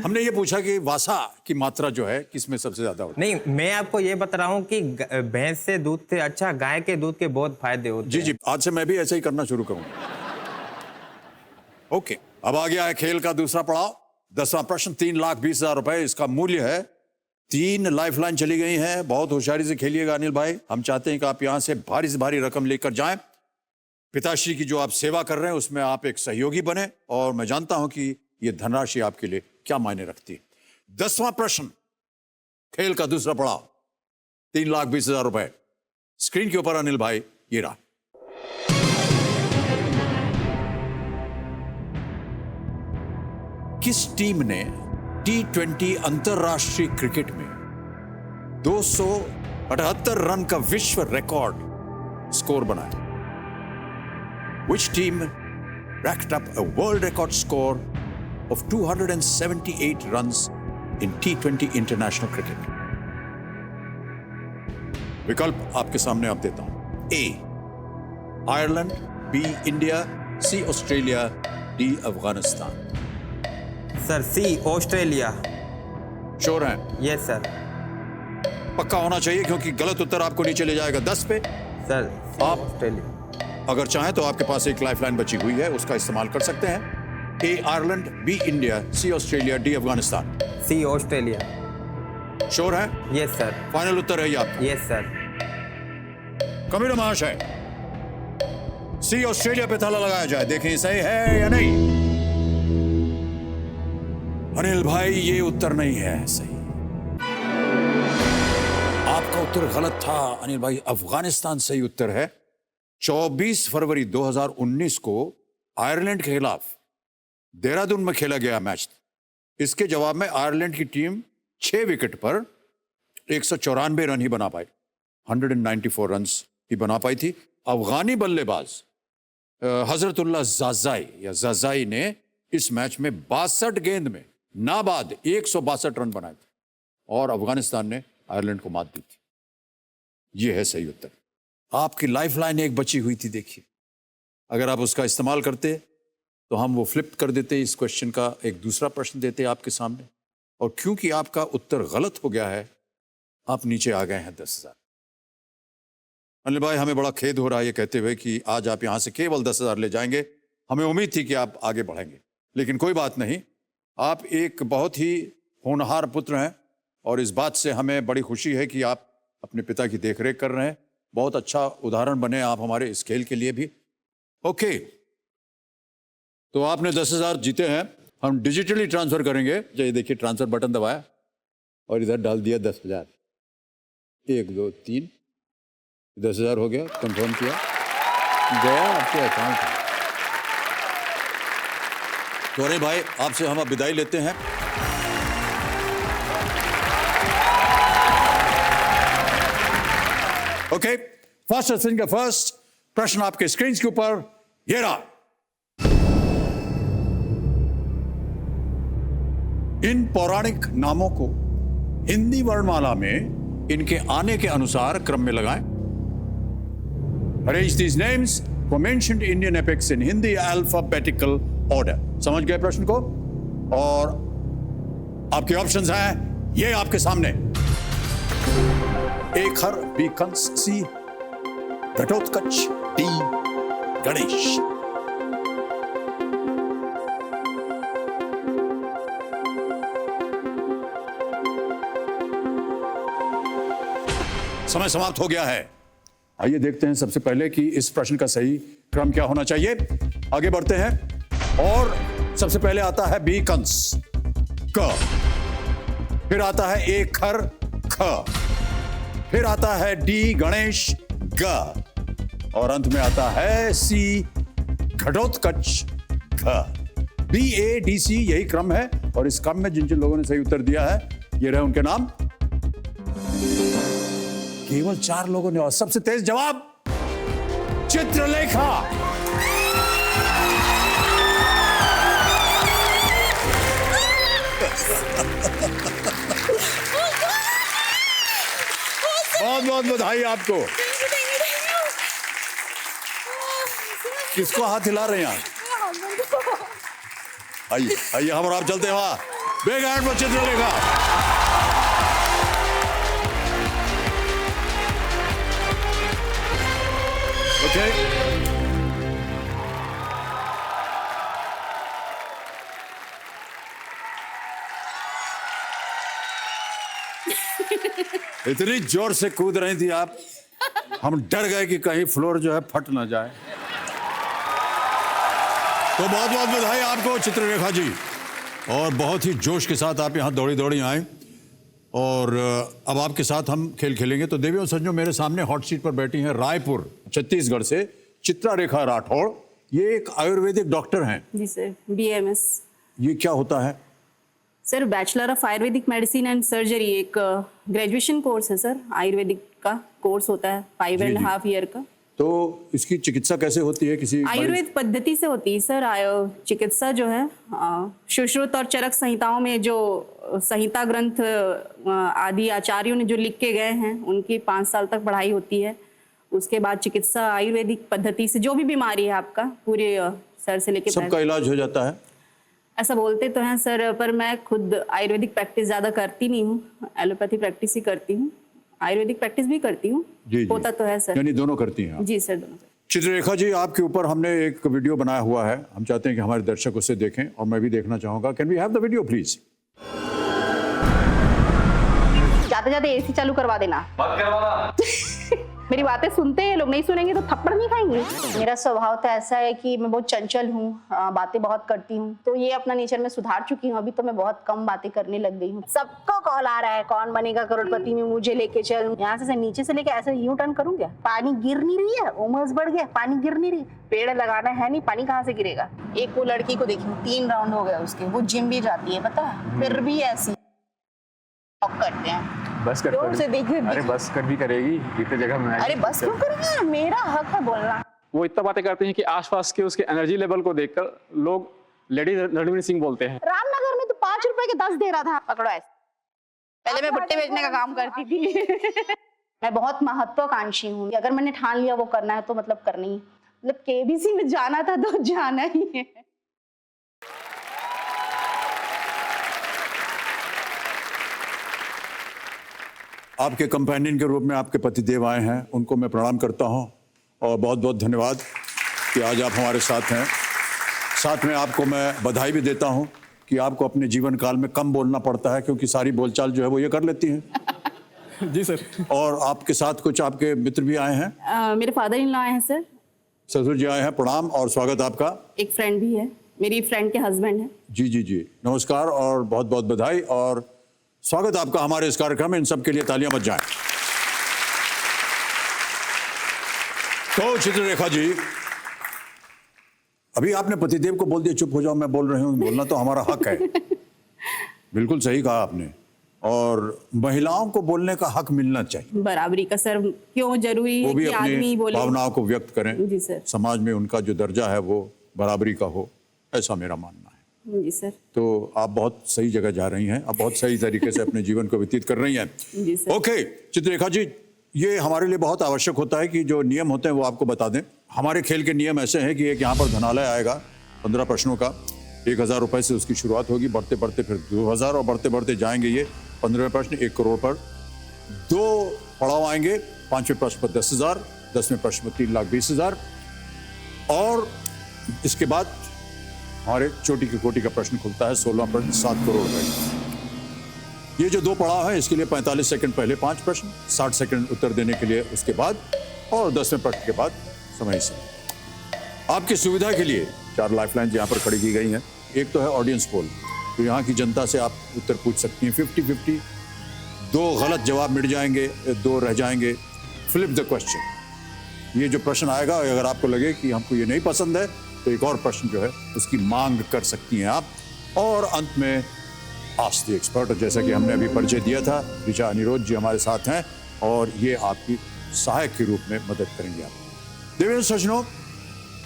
हमने ये पूछा कि वसा की मात्रा जो है किसमें सबसे ज्यादा होती है। नहीं, मैं आपको ये बता रहा हूँ कि भैंस से दूध से अच्छा गाय के दूध के बहुत फायदे होते जी हैं। जी, आज से मैं भी ऐसे ही करना शुरू करूंगा। ओके, अब आ गया है खेल का दूसरा पड़ाव। 10वां प्रश्न 3,20,000 रुपए इसका मूल्य है। 3 लाइफलाइन चली गई हैं। बहुत होशियारी से खेलिएगा अनिल भाई। हम चाहते हैं कि आप यहां से भारी से भारी रकम लेकर जाएं। पिताश्री की जो आप सेवा कर रहे हैं उसमें आप एक सहयोगी बने और मैं जानता हूं कि यह धनराशि आपके लिए क्या मायने रखती है। 10वां प्रश्न खेल का दूसरा पड़ाव 3,20,000 रुपए स्क्रीन के ऊपर अनिल भाई ये रहा। किस टीम ने T20 अंतरराष्ट्रीय क्रिकेट में 278 रन का विश्व रिकॉर्ड स्कोर बनाया? Which team racked up a world record score of 278 runs in T20 international cricket? विकल्प आपके सामने आप देता हूं। A Ireland, B India, C Australia, D Afghanistan. Sir C Australia. Sure है? Yes sir. पक्का होना चाहिए क्योंकि गलत उत्तर आपको नीचे ले जाएगा 10 पे। सर आप ऑस्ट्रेलिया। अगर चाहें तो आपके पास एक लाइफलाइन बची हुई है, उसका इस्तेमाल कर सकते हैं। ए आयरलैंड, बी इंडिया, सी ऑस्ट्रेलिया, डी अफगानिस्तान। सी ऑस्ट्रेलिया। श्योर है? Yes sir. फाइनल उत्तर है ये आपका? Yes sir. कबीर महाशय, सी ऑस्ट्रेलिया पे ताला लगाया जाए, देखें सही है या नहीं। अनिल भाई ये उत्तर नहीं है सही। आपका उत्तर गलत था अनिल भाई। अफगानिस्तान सही उत्तर है। 24 फरवरी 2019 को आयरलैंड के खिलाफ देहरादून में खेला गया मैच। इसके जवाब में आयरलैंड की टीम 6 विकेट पर 194 रन ही बना पाई। 194 रन्स ही बना पाई थी। अफगानी बल्लेबाज हजरतुल्लाह जाजाई ने इस मैच में 62 गेंद में नाबाद 162 रन बनाए थे और अफगानिस्तान ने आयरलैंड को मात दी थी। ये है सही उत्तर। आपकी लाइफलाइन एक बची हुई थी, देखिए, अगर आप उसका इस्तेमाल करते तो हम वो फ्लिप कर देते, इस क्वेश्चन का एक दूसरा प्रश्न देते आपके सामने, और क्योंकि आपका उत्तर गलत हो गया है आप नीचे आ गए हैं 10,000। अनिल भाई, हमें बड़ा खेद हो रहा है ये कहते हुए कि आज आप यहां से केवल 10,000 ले जाएंगे। हमें उम्मीद थी कि आप आगे बढ़ेंगे, लेकिन कोई बात नहीं, आप एक बहुत ही होनहार पुत्र हैं और इस बात से हमें बड़ी खुशी है कि आप अपने पिता की देखरेख कर रहे हैं। बहुत अच्छा उदाहरण बने आप हमारे इस खेल के लिए भी। ओके, तो आपने 10,000 जीते हैं। हम डिजिटली ट्रांसफर करेंगे। ये देखिए, ट्रांसफर बटन दबाया और इधर डाल दिया 10,000। 1 2 3 10,000 हो गया, कंफर्म किया, गया आपके अकाउंट में। तो अरे भाई, आपसे हम अब विदाई लेते हैं। ओके, फर्स्ट प्रश्न आपके स्क्रीन के ऊपर ये रहा। इन पौराणिक नामों को हिंदी वर्णमाला में इनके आने के अनुसार क्रम में लगाएं। Arrange these names for mentioned Indian epics in Hindi alphabetical order. समझ गए प्रश्न को? और आपके ऑप्शंस हैं ये आपके सामने। ए खर, बी कंस, सी घटोत्कच, डी गणेश। समय समाप्त हो गया है। आइए देखते हैं सबसे पहले कि इस प्रश्न का सही क्रम क्या होना चाहिए। आगे बढ़ते हैं और सबसे पहले आता है बी कंस, क, फिर आता है ए खर, ख, फिर आता है डी गणेश, ग, और अंत में आता है सी घटोत्कच, घ। बी ए डी सी यही क्रम है और इस क्रम में जिन जिन लोगों ने सही उत्तर दिया है ये रहे उनके नाम। केवल 4 लोगों ने, और सबसे तेज जवाब चित्रलेखा। बहुत बहुत बधाई आपको। किसको हाथ हिला रहे हैं आप? आइए आइए, हम और आप चलते हैं वहां। Big hand for Chitralekha. Okay, इतनी जोर से कूद रही थी आप, हम डर गए कि कहीं फ्लोर जो है फट ना जाए। तो बहुत बहुत बधाई आपको चित्रलेखा जी, और बहुत ही जोश के साथ आप यहाँ दौड़ी दौड़ी आए। और अब आपके साथ हम खेल खेलेंगे। तो देवी और सज्जनों, मेरे सामने हॉट सीट पर बैठी हैं रायपुर छत्तीसगढ़ से चित्रारेखा राठौड़। ये एक आयुर्वेदिक डॉक्टर हैं। जी सर, BMS। ये क्या होता है? Sir, bachelor of Ayurvedic medicine and surgery एक ग्रेजुएशन कोर्स है सर। आयुर्वेदिक का कोर्स होता है 5.5 ईयर का। तो इसकी चिकित्सा कैसे होती है? किसी आयुर्वेद पद्धति से होती है सर। चिकित्सा जो है सुश्रुत और चरक संहिताओं में जो संहिता ग्रंथ आदि आचार्यों ने जो लिख के गए हैं उनकी 5 साल तक पढ़ाई होती है। उसके बाद चिकित्सा आयुर्वेदिक पद्धति से जो भी बीमारी है आपका पूरे सर से लेके सबका इलाज हो जाता है, ऐसा बोलते तो हैं सर, पर मैं खुद आयुर्वेदिक प्रैक्टिस ज़्यादा करती नहीं हूँ, एलोपैथी प्रैक्टिस ही करती हूँ। आयुर्वेदिक प्रैक्टिस भी करती हूँ, होता तो है सर। यानी दोनों करती हैं आप? जी सर, दोनों। चित्रलेखा जी, आपके ऊपर हमने एक वीडियो बनाया हुआ है, हम चाहते हैं कि हमारे दर्शक उसे देखें और मैं भी देखना चाहूंगा। Can we have the video please? जाते जाते AC चालू करवा देना। मत करवाना। मेरी बातें सुनते हैं लोग, नहीं सुनेंगे तो थप्पड़ नहीं खाएंगे। मेरा स्वभाव तो ऐसा है कि मैं बहुत चंचल हूँ, बातें बहुत करती हूँ, तो ये अपना नेचर में सुधार चुकी हूँ। अभी तो मैं बहुत कम बातें करने लग गई हूँ। सबको कॉल आ रहा है, कौन बनेगा करोड़पति में, मुझे लेके चल। यहाँ से नीचे से लेके ऐसे यूं टर्न करूँ क्या? पानी गिर नहीं रही है, उमस बढ़ गया, पानी गिर नहीं रही। पेड़ लगाना है नहीं, पानी कहाँ से गिरेगा? एक वो लड़की को देखी, 3 राउंड हो गया उसके, वो जिम भी जाती है पता है, फिर भी ऐसी करते हैं। बस कर जोर से देखिए। अरे बस कर भी करेगी, इतनी जगह में अरे बस क्यों करूंगा, मेरा हक है बोलना। वो इतना बातें करते हैं कि आसपास के उसके एनर्जी लेवल को देखकर लोग लेडी रणवीर सिंह बोलते हैं। रामनगर में तो 5 रुपए के 10 दे रहा था, पकड़ो ऐसे। पहले मैं भुट्टे बेचने का काम करती थी। मैं बहुत महत्वाकांक्षी हूँ, अगर मैंने ठान लिया वो करना है तो मतलब करनी है। मतलब केबीसी में जाना था तो जाना ही है। आपके कंपेनियन के रूप में आपके पतिदेव आए हैं, उनको मैं प्रणाम करता हूं और बहुत बहुत धन्यवाद कि आज आप हमारे साथ हैं। साथ में आपको मैं बधाई भी देता हूं कि आपको अपने जीवन काल में कम बोलना पड़ता है, क्योंकि सारी बोलचाल जो है वो ये कर लेती हैं। जी सर। और आपके साथ कुछ आपके मित्र भी आए हैं। मेरे फादर इन लॉ आए हैं सर। ससुर जी आए हैं, प्रणाम और स्वागत आपका। एक फ्रेंड भी है, मेरी फ्रेंड के हस्बैंड है। जी जी जी, नमस्कार और बहुत बहुत बधाई और स्वागत आपका हमारे इस कार्यक्रम में। इन सब के लिए तालियां बज जाएं। तो चित्ररेखा जी, अभी आपने पतिदेव को बोल दिया चुप हो जाओ, मैं बोल रही हूँ, बोलना तो हमारा हक है। बिल्कुल सही कहा आपने, और महिलाओं को बोलने का हक मिलना चाहिए। बराबरी का सर, क्यों जरूरी है कि आदमी बोले, भावनाओं को व्यक्त करें। जी सर। समाज में उनका जो दर्जा है वो बराबरी का हो, ऐसा मेरा मानना है। जी सर। तो आप बहुत सही जगह जा रही हैं, आप बहुत सही तरीके से अपने जीवन को व्यतीत कर रही हैं। जी सर। ओके चित्ररेखा जी, ये हमारे लिए बहुत आवश्यक होता है कि जो नियम होते हैं वो आपको बता दें। हमारे खेल के नियम ऐसे हैं कि एक यहाँ पर धनालय आएगा 15 प्रश्नों का, 1000 रुपए से उसकी शुरुआत होगी, बढ़ते बढ़ते फिर 2000 और बढ़ते बढ़ते जाएंगे ये 15वें प्रश्न 1 करोड़ पर। 2 पड़ाव आएंगे, 5वें प्रश्न पर 10,000, 10वें प्रश्न पर 3,20,000 और इसके बाद हमारे चोटी की कोटी का प्रश्न खुलता है 16 प्रश्न 7 करोड़ रुपए। ये जो 2 पड़ाव है इसके लिए 45 सेकंड पहले 5 प्रश्न, 60 सेकंड उत्तर देने के लिए उसके बाद, और 10वें प्रश्न के बाद समय से। आपकी सुविधा के लिए 4 लाइफलाइन यहाँ पर खड़ी की गई हैं। एक तो है ऑडियंस पोल, तो यहाँ की जनता से आप उत्तर पूछ सकती हैं 50-50। 2 गलत जवाब मिट जाएंगे, 2 रह जाएंगे। फ्लिप द क्वेश्चन, ये जो प्रश्न आएगा अगर आपको लगे कि हमको ये नहीं पसंद है तो एक और प्रश्न जो है उसकी मांग कर सकती हैं आप। और अंत में आस्क द एक्सपर्ट, जैसा कि हमने अभी परिचय दिया था, ऋचा अनिरुद्ध जी हमारे साथ हैं और ये आपकी सहायक के रूप में मदद करेंगे आप। देवेंद्र सज्जनों,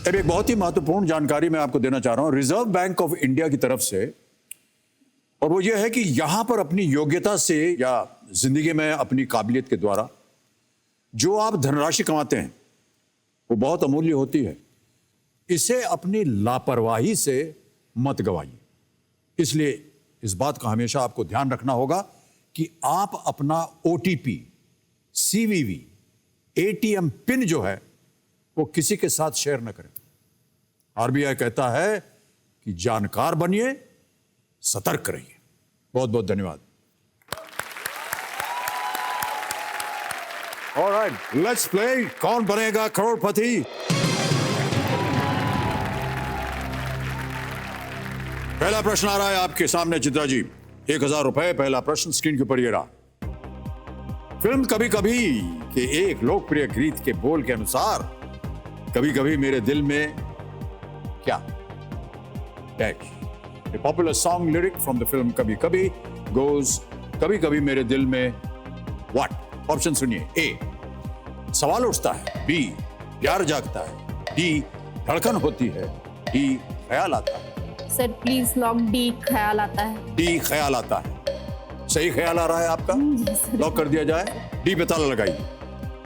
अब एक बहुत ही महत्वपूर्ण जानकारी मैं आपको देना चाह रहा हूं रिजर्व बैंक ऑफ इंडिया की तरफ से, और वो ये है कि यहां पर अपनी योग्यता से या जिंदगी में अपनी काबिलियत के द्वारा जो आप धनराशि कमाते हैं वो बहुत अमूल्य होती है। इसे अपनी लापरवाही से मत गवाइए। इसलिए इस बात का हमेशा आपको ध्यान रखना होगा कि आप अपना OTP, CVV, ATM पिन जो है वो किसी के साथ शेयर न करें। RBI कहता है कि जानकार बनिए, सतर्क रहिए। बहुत बहुत धन्यवाद। ऑलराइट, लेट्स प्ले कौन बनेगा करोड़पति। पहला प्रश्न आ रहा है आपके सामने चित्रा जी, 1000 रुपए। पहला प्रश्न स्क्रीन के ऊपर ये रहा। फिल्म कभी कभी के एक लोकप्रिय गीत के बोल के अनुसार कभी कभी मेरे दिल में क्या dash. A popular song lyric from the film कभी कभी goes कभी कभी मेरे दिल में what? ऑप्शन सुनिए। A सवाल उठता है, B प्यार जागता है, D धड़कन होती है, D ख्याल आता है। सर प्लीज लॉक डी, ख्याल आता है। डी ख्याल आता है। सही ख्याल आ रहा है आपका? लॉक कर दिया जाए। डी पे ताला लगाइए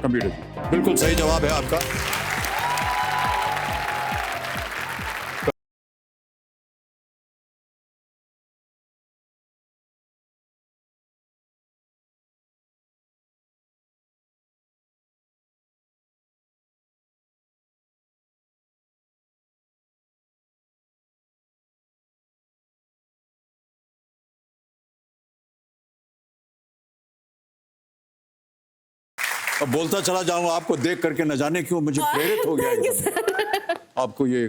कंप्यूटर जी। बिल्कुल सही जवाब है आपका। अब बोलता चला जाऊंगा, आपको देख करके न जाने क्यों मुझे प्रेरित हो गया आपको ये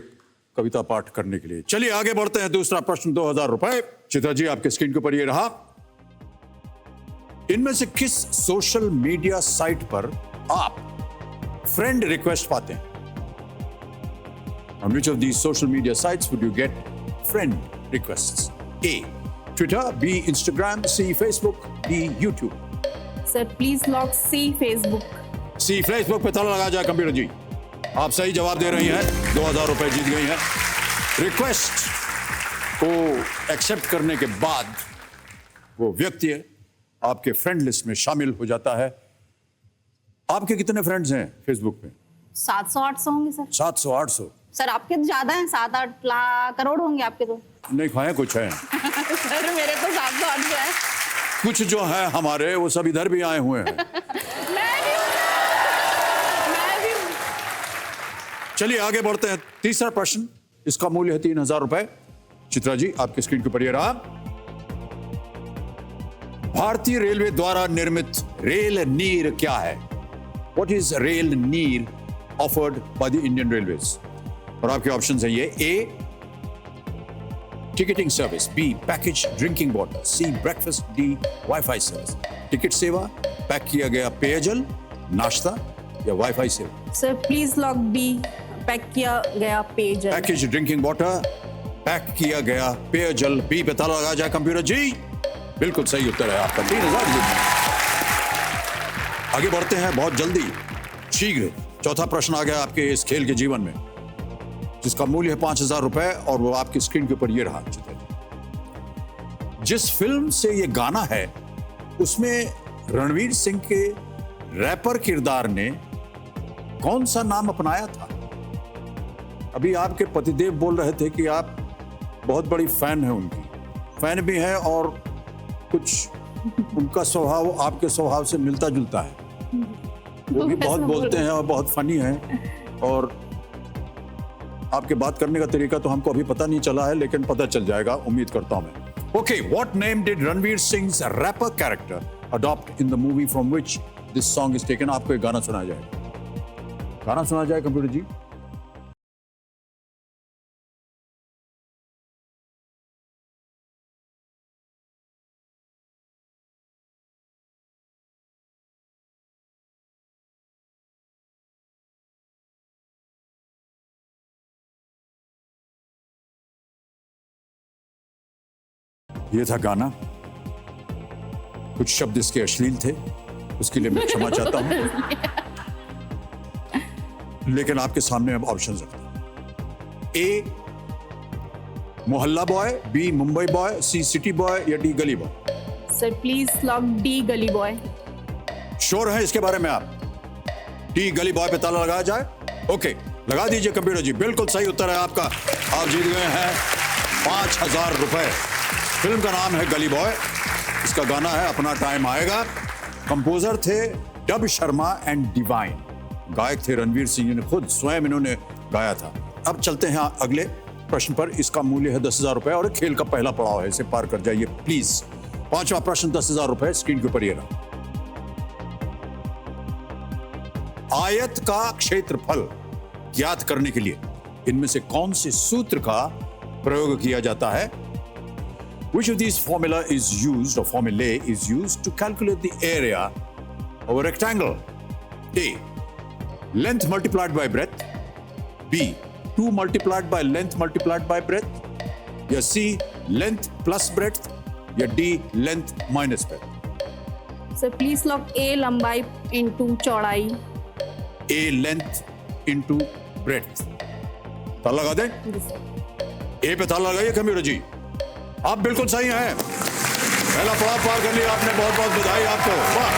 कविता पाठ करने के लिए। चलिए आगे बढ़ते हैं। दूसरा प्रश्न 2000 रुपए। चित्रा जी आपके स्क्रीन के ऊपर ये रहा। इनमें से किस सोशल मीडिया साइट पर आप फ्रेंड रिक्वेस्ट पाते हैं? On which of these social media sites would you get friend requests? A. Twitter, B. Instagram, C. Facebook, D. YouTube. Sir please lock C Facebook. C Facebook पे ताला लगा जाए computer जी। आप सही जवाब दे रही हैं, 2000 रुपए जीत गई हैं। रिक्वेस्ट को एक्सेप्ट करने के बाद वो व्यक्ति आपके फ्रेंड लिस्ट में शामिल हो जाता है। आपके कितने फ्रेंड्स हैं फेसबुक पे? 700-800 होंगे सर। 700-800? सर आपके तो ज्यादा हैं, 7-8 करोड़ होंगे आपके तो। नहीं खाए कुछ है सर मेरे तो 700-800 है। कुछ जो है हमारे वो सब इधर भी आए हुए हैं। मैं भी हूं। चलिए आगे बढ़ते हैं। तीसरा प्रश्न, इसका मूल्य है 3000 रुपए। चित्रा जी आपकी स्क्रीन के ऊपर ये रहा। भारतीय रेलवे द्वारा निर्मित रेल नीर क्या है? What is रेल नीर offered by the Indian Railways? और आपके ऑप्शंस हैं ये: A ticketing service, B package drinking water, C breakfast, D WiFi service. Ticket सेवा, पैक किया गया पेयजल, नाश्ता या वाईफाई सेवा? सर प्लीज लॉग बी, पैक किया गया पेयजल। पैकेज ड्रिंकिंग वाटर, पैक किया गया पेयजल। बी पे ताला लगा जाए कंप्यूटर जी। बिल्कुल सही उत्तर है आपका, 3000। आगे बढ़ते हैं बहुत जल्दी, शीघ्र। चौथा प्रश्न आ गया आपके इस खेल के जीवन में, जिसका मूल्य है 5000 रुपए और वो आपकी स्क्रीन के ऊपर ये रहा। जिस फिल्म से ये गाना है उसमें रणवीर सिंह के रैपर किरदार ने कौन सा नाम अपनाया था? अभी आपके पतिदेव बोल रहे थे कि आप बहुत बड़ी फैन है उनकी, फैन भी है और कुछ उनका स्वभाव आपके स्वभाव से मिलता जुलता है। वो भी बहुत बोलते हैं और बहुत फनी हैं, और आपके बात करने का तरीका तो हमको अभी पता नहीं चला है, लेकिन पता चल जाएगा, उम्मीद करता हूं मैं। Okay, what name did Ranveer Singh's rapper character adopt in the movie from which this song is taken? आपको एक गाना सुनाया जाए, गाना सुनाया जाए कंप्यूटर जी। ये था गाना, कुछ शब्द इसके अश्लील थे, उसके लिए मैं क्षमा चाहता हूं, लेकिन आपके सामने अब ऑप्शंस रखता हूं। ए मोहल्ला बॉय, बी मुंबई बॉय, सी सिटी बॉय या डी गली boy? Sir please log D गली बॉय। श्योर है इसके बारे में आप? डी गली बॉय पे ताला लगाया जाए? ओके, लगा दीजिए कंप्यूटर जी। बिल्कुल सही उत्तर है आपका, आप जीत गए हैं 5000 रुपए। फिल्म का नाम है गली बॉय, इसका गाना है अपना टाइम आएगा। कंपोजर थे डब शर्मा एंड डिवाइन, गायक थे रणवीर सिंह ने खुद स्वयं इन्होंने गाया था। अब चलते हैं अगले प्रश्न पर। इसका मूल्य है 10,000 रुपए और खेल का पहला पड़ाव है, इसे पार कर जाइए प्लीज। पांचवा प्रश्न 10,000 रुपए, स्क्रीन के ऊपर ये रहा। आयत का क्षेत्रफल ज्ञात करने के लिए इनमें से कौन से सूत्र का प्रयोग किया जाता है? Which of these formula is used or formulae is used to calculate the area of a rectangle? A. Length multiplied by breadth. B. 2 multiplied by length multiplied by breadth. या C. Length plus breadth. या D. Length minus breadth. Sir please lock A लंबाई into चौड़ाई। A. Length into breadth. ताला लगा दें? A पे ताला लगाइए कंप्यूटर जी। आप बिल्कुल सही हैं, पहला पड़ाव पार कर लिया आपने, बहुत बहुत बधाई आपको। वाह,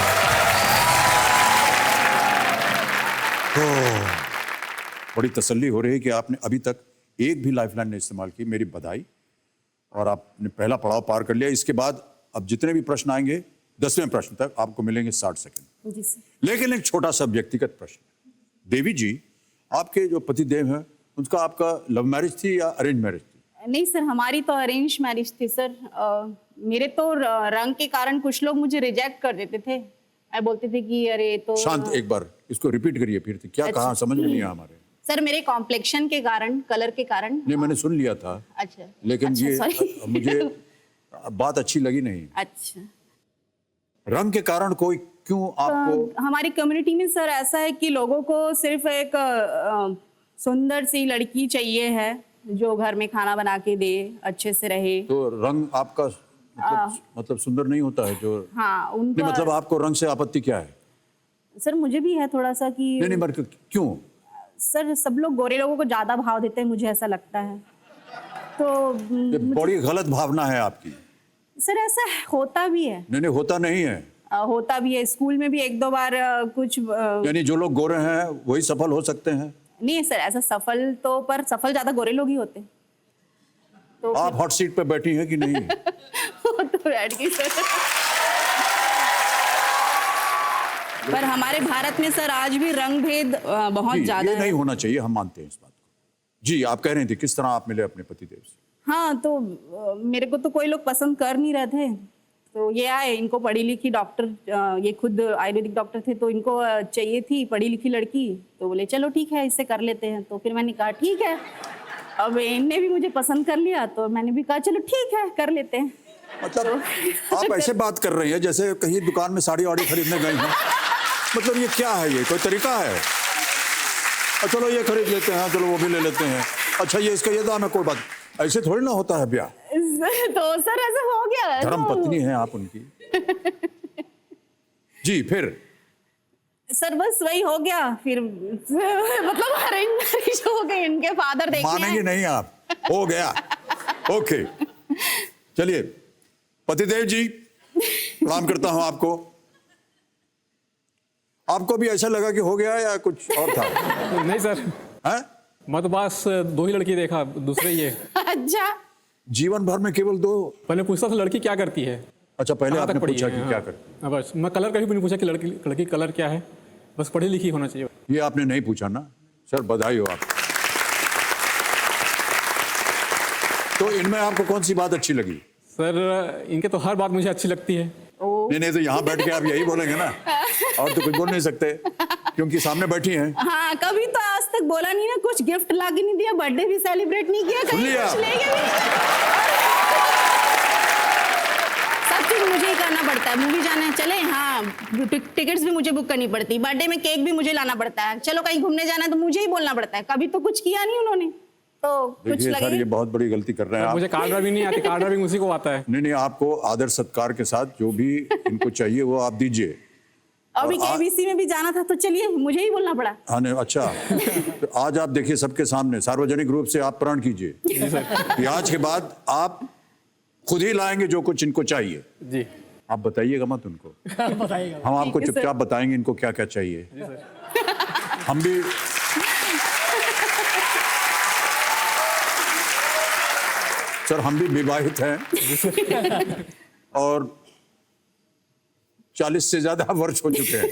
बड़ी तसल्ली हो रही है कि आपने अभी तक एक भी लाइफलाइन नहीं इस्तेमाल की, मेरी बधाई। और आपने पहला पड़ाव पार कर लिया। इसके बाद अब जितने भी प्रश्न आएंगे 10वें प्रश्न तक आपको मिलेंगे 60 सेकंड। जी सर। लेकिन एक छोटा सा व्यक्तिगत प्रश्न, देवी जी आपके जो पति देव हैं उनका आपका लव मैरिज थी या अरेंज मैरिज थी? नहीं सर, हमारी तो अरेंज मैरिज थी सर। मेरे तो रंग के कारण कुछ लोग मुझे रिजेक्ट कर देते थे, बोलते थे कि अरे तो। शांत, एक बार इसको रिपीट करिए फिर से, क्या कहा समझ में नहीं आया हमारे। सर मेरे कॉम्प्लेक्शन के कारण, कलर के कारण। नहीं, मैंने सुन लिया था। अच्छा, लेकिन अच्छा, ये मुझे बात अच्छी लगी नहीं। अच्छा, रंग के कारण कोई क्यों आपको? हमारी कम्युनिटी में सर ऐसा है कि लोगों को सिर्फ एक सुंदर सी लड़की चाहिए है जो घर में खाना बना के दे, अच्छे से रहे। तो रंग आपका मतलब सुंदर नहीं होता है जो? हाँ नहीं, उनका मतलब आपको रंग से आपत्ति क्या है? सर मुझे भी है थोड़ा सा कि नहीं मतलब क्यों? सर सब लोग गोरे लोगों को ज्यादा भाव देते हैं, मुझे ऐसा लगता है। तो ये बड़ी गलत भावना है आपकी। सर ऐसा होता भी है। नहीं होता नहीं है। होता भी है, स्कूल में भी एक दो बार कुछ यानी जो लोग गोरे हैं वही सफल हो सकते हैं? नहीं सर, ऐसा सफल तो, पर सफल ज्यादा गोरे लोग ही होते हैं। तो आप हॉट सीट पे बैठी हैं कि नहीं? तो बैठ गई सर। पर हमारे भारत में सर आज भी रंग भेद बहुत ज्यादा ये है। नहीं होना चाहिए, हम मानते हैं इस बात को। जी आप कह रहे थे किस तरह आप मिले अपने पतिदेव से? हाँ तो मेरे को तो कोई लोग पसंद कर नहीं रहे थे, तो ये आए, इनको पढ़ी लिखी डॉक्टर, ये खुद आयुर्वेदिक डॉक्टर थे, तो इनको चाहिए थी पढ़ी लिखी लड़की, तो बोले चलो ठीक है इससे कर लेते हैं। तो फिर मैंने कहा ठीक है, अब इनने भी मुझे पसंद कर लिया तो मैंने भी कहा चलो ठीक है कर लेते हैं। मतलब आप ऐसे बात कर रही हैं जैसे कहीं दुकान में साड़ी वाड़ी खरीदने गई हैं। मतलब ये क्या है, ये कोई तरीका है? चलो ये खरीद लेते हैं, चलो वो भी ले लेते हैं, अच्छा ये इसका ये दाम है, कोई बात, ऐसे थोड़ी ना होता है ब्याह। तो सर ऐसा हो गया। धर्म पत्नी है आप उनकी। जी फिर? सर बस वही हो गया फिर, मतलब अरेंज मैरिज हो गई, इनके फादर देखने मानेंगे नहीं आप, हो गया। ओके चलिए, पतिदेव जी प्रणाम करता हूं आपको। आपको भी ऐसा लगा कि हो गया या कुछ और था? नहीं सर, हैं? मैं तो बस 2 ही लड़की देखा, दूसरे ही है। अच्छा, जीवन भर में केवल 2? पहले पूछता था लड़की क्या करती है। अच्छा पहले कहाँ आपने तक पढ़ी पूछा है? कि हाँ। क्या करती? बस मैं कलर का भी नहीं पूछा कि लड़की कलर क्या है, बस पढ़ी लिखी होना चाहिए। ये आपने नहीं पूछा ना? सर बधाई हो आप। तो इनमें आपको कौन सी बात अच्छी लगी? सर इनके तो हर बात मुझे अच्छी लगती है। नहीं तो यहाँ बैठ के आप यही बोलेंगे ना, और तो कुछ बोल नहीं सकते क्योंकि सामने बैठी हैं। हाँ कभी तो आज तक बोला नहीं ना, कुछ गिफ्ट ला के नहीं दिया, बर्थडे भी सेलिब्रेट नहीं किया, कहीं कुछ ले गए भी। सब चीज मुझे ही करना पड़ता है, मूवी जाना है चले, हाँ टिकट्स भी मुझे बुक करनी पड़ती, बर्थडे में केक भी मुझे लाना पड़ता है, चलो कहीं घूमने जाना है तो मुझे ही बोलना पड़ता है, कभी तो कुछ किया नहीं उन्होंने, तो कुछ देखिए सर लगे। ये बहुत बड़ी गलती कर रहे हैं आप। मुझे कार ड्राइविंग नहीं आती, कार ड्राइविंग उसी को आता है। नहीं आपको आदर सत्कार के साथ जो भी इनको चाहिए वो आप दीजिए। अभी केबीसी में भी जाना था तो चलिए मुझे ही बोलना पड़ा। हाँ नहीं अच्छा, तो आज आप देखिए सबके सामने सार्वजनिक रूप से आप प्रण कीजिए कि आज के बाद आप खुद ही लाएंगे जो कुछ इनको चाहिए। जी आप बताइएगा मत उनको, हम आपको चुपचाप बताएंगे इनको क्या क्या चाहिए। हम भी सर हम भी विवाहित हैं और 40 से ज्यादा वर्ष हो चुके हैं,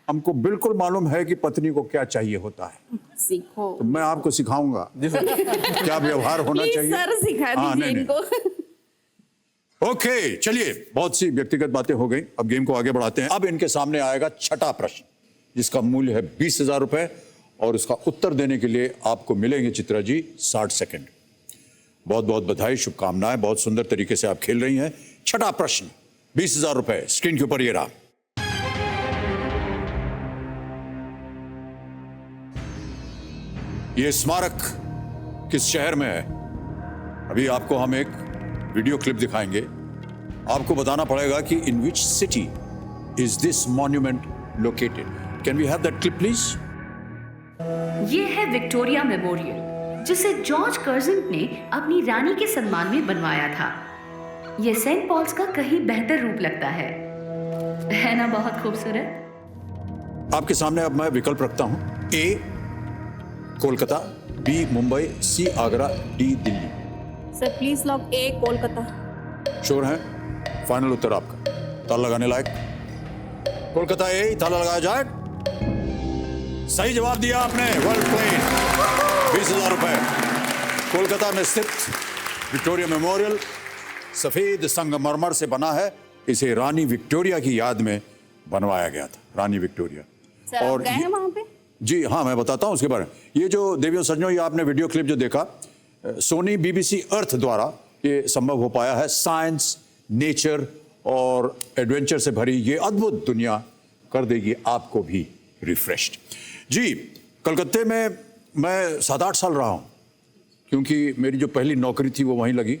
हमको बिल्कुल मालूम है कि पत्नी को क्या चाहिए होता है। सीखो। तो मैं आपको सिखाऊंगा क्या व्यवहार होना चाहिए। सर सिखा दीजिए इनको। ओके चलिए, बहुत सी व्यक्तिगत बातें हो गई, अब गेम को आगे बढ़ाते हैं। अब इनके सामने आएगा छठा प्रश्न जिसका मूल्य है 20,000 रुपए और उसका उत्तर देने के लिए आपको मिलेंगे चित्रा जी 60 सेकंड। बहुत बहुत बधाई, शुभकामनाएं, बहुत सुंदर तरीके से आप खेल रही हैं। छठा प्रश्न 20,000 रुपए स्क्रीन के ऊपर ये रहा। ये स्मारक किस शहर में है? अभी आपको हम एक वीडियो क्लिप दिखाएंगे, आपको बताना पड़ेगा कि in which city is this monument located. Can we have that clip please? ये है विक्टोरिया मेमोरियल जिसे जॉर्ज कर्जन ने अपनी रानी के सम्मान में बनवाया था। ये सेंट पॉल्स का कहीं बेहतर रूप लगता है ना? बहुत खूबसूरत। आपके सामने अब मैं विकल्प रखता हूं, A Kolkata, B Mumbai, C Agra, D Delhi. Sir please lock A Kolkata. Sure है? फाइनल उत्तर आपका, ताला लगाने लायक। कोलकाता ए, ताला लगाया जाए। सही जवाब दिया आपने, वेल प्लेड। 20,000 रुपए। कोलकाता में स्थित विक्टोरिया मेमोरियल सफेद संगमरमर से बना है, इसे रानी विक्टोरिया की याद में बनवाया गया था, रानी विक्टोरिया। सर और गए हैं वहां पे? जी हाँ, मैं बताता हूं उसके बारे में। ये जो देवियों सज्जनों, ये आपने वीडियो क्लिप जो देखा, सोनी BBC अर्थ द्वारा ये संभव हो पाया है। साइंस, नेचर और एडवेंचर से भरी ये अद्भुत दुनिया कर देगी आपको भी रिफ्रेश्ड। जी, कलकत्ते में मैं 7-8 साल रहा हूं, क्योंकि मेरी जो पहली नौकरी थी वो वहीं लगी।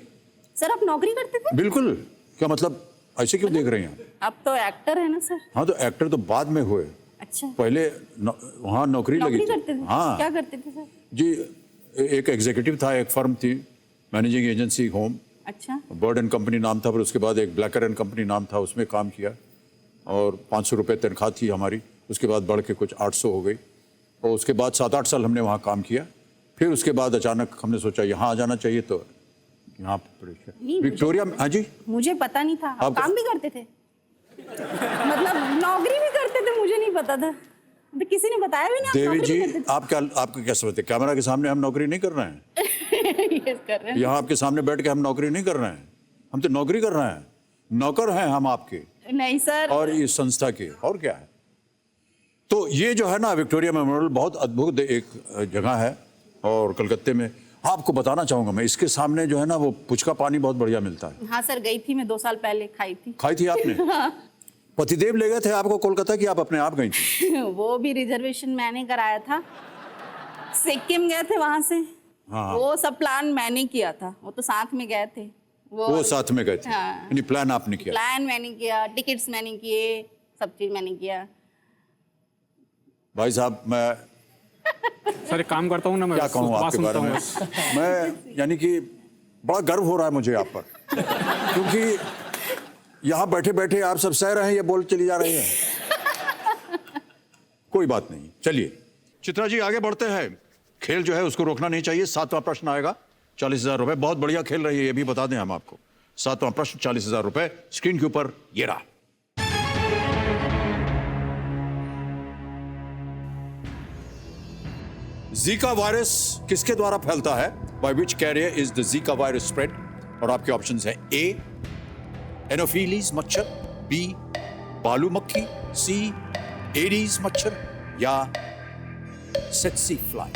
सर आप नौकरी करते थे? बिल्कुल। क्या मतलब, ऐसे क्यों देख रहे हैं आप तो एक्टर है ना सर? हाँ, तो एक्टर तो बाद में हुए। अच्छा। पहले वहाँ नौकरी लगी थी। करते थे? हाँ। क्या करते थे सर? जी, एक एग्जीक्यूटिव था, एक फर्म थी, मैनेजिंग एजेंसी होम। अच्छा। बर्ड एंड कंपनी नाम था, फिर उसके बाद एक ब्लैकर एंड कंपनी नाम था, उसमें काम किया और 500 रुपये तनख्वाह थी हमारी। उसके बाद बढ़ के कुछ 800 हो गई और उसके बाद 7-8 साल हमने वहाँ काम किया। फिर उसके बाद अचानक हमने सोचा यहाँ आ जाना चाहिए, तो यहाँ विक्टोरिया। हाँ जी, मुझे पता नहीं था आप काम भी करते थे, मतलब नौकरी भी करते थे, मुझे नहीं पता था, तो किसी ने बताया भी नहीं। देवी जी, आपका क्या समझते, कैमरा के सामने हम नौकरी नहीं कर रहे हैं? यस, कर रहे हैं। यहाँ आपके सामने बैठ के हम नौकरी नहीं कर रहे हैं, हम तो नौकरी कर रहे हैं, नौकर हैं हम आपके। नहीं सर। और इस संस्था के, और क्या है। तो ये जो है ना विक्टोरिया मेमोरियल बहुत अद्भुत एक जगह है और कलकत्ते में। आपको बताना चाहूंगा मैं, इसके सामने जो है ना वो पुचका पानी बहुत बढ़िया मिलता है। हाँ सर, गई थी मैं 2 साल पहले, खाई थी आपने? पतिदेव ले गए थे आपको कोलकाता की, आप अपने आप गई थी? वो भी रिजर्वेशन मैंने कराया था, सिक्किम गए थे वहां से। हाँ। वो सब प्लान मैंने किया था, वो तो साथ में गए थे। वो साथ में गए थे। हाँ। यानी प्लान आपने किया? प्लान मैंने किया, टिकट्स मैंने किए, सब चीज मैंने किया। भाई साहब, मैं सर एक काम करता हूँ ना, मैं क्या कहूँ आपके बारे में। मैं यानी कि बड़ा गर्व हो रहा है मुझे आप पर, क्योंकि यहाँ बैठे बैठे आप सब सह रहे हैं, ये बोल चली जा रही है। कोई बात नहीं, चलिए चित्रा जी आगे बढ़ते हैं। खेल जो है उसको रोकना नहीं चाहिए। 7वां प्रश्न आएगा, 40,000 रुपए। बहुत बढ़िया खेल रही है, ये भी बता दें हम आपको। 7वां प्रश्न, 40,000 रुपए स्क्रीन के ऊपर ये रहा। जीका वायरस किसके द्वारा फैलता है? By which carrier is the Zika virus spread? और आपके ऑप्शंस हैं ए एनोफिलीज मच्छर, बी बालू मक्खी, सी एडीज मच्छर या tsetse fly.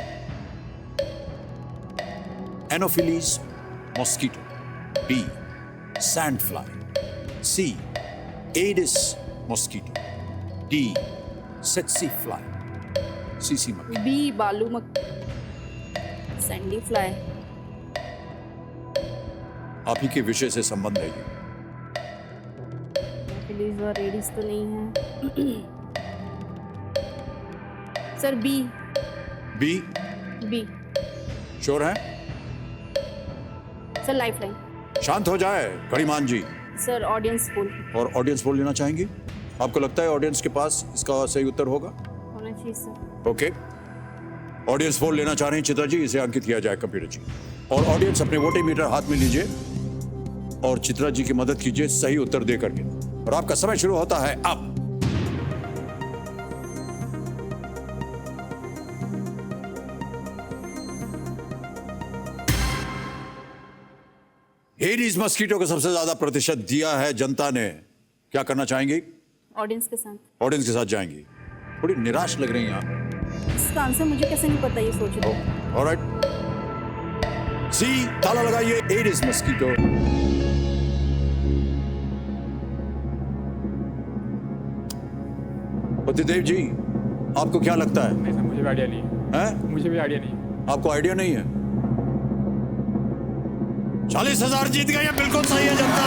Anopheles mosquito, B sand fly, C Aedes mosquito, D tsetse fly. सीसी मक्खी। बी बालू मक्खी, सैंडी फ्लाई। आप ही के विषय से संबंध है ये। एनोफिलीज और एडिस तो नहीं है। Sir B. B? B sure हैं? Sir lifeline. शांत हो जाए गणिमान जी। Sir audience poll. और ऑडियंस पोल लेना चाहेंगी? आपको लगता है ऑडियंस के पास इसका सही उत्तर होगा? होना चाहिए सर। ओके, ऑडियंस पोल लेना चाह रहे हैं चित्रा जी, इसे अंकित किया जाए कंप्यूटर जी। और ऑडियंस अपने वोटिंग मीटर हाथ में लीजिए और चित्रा जी की मदद कीजिए सही उत्तर दे करके। और आपका समय शुरू होता है अब। एडीज मस्कीटो को सबसे ज्यादा प्रतिशत दिया है जनता ने। क्या करना चाहेंगे? ऑडियंस के साथ। ऑडियंस के साथ जाएंगी। थोड़ी निराश लग रही हैं आप। इसका आंसर मुझे कैसे नहीं पता, ये सोच रहे हो। ऑलराइट, सी ताला लगाइए, एडिस मस्कीटो। पतिदेव जी आपको क्या लगता है? नहीं सर, मुझे भी आइडिया नहीं है? मुझे भी आइडिया नहीं। आपको आइडिया नहीं है? 40,000 जीत गए, बिल्कुल सही है जनता।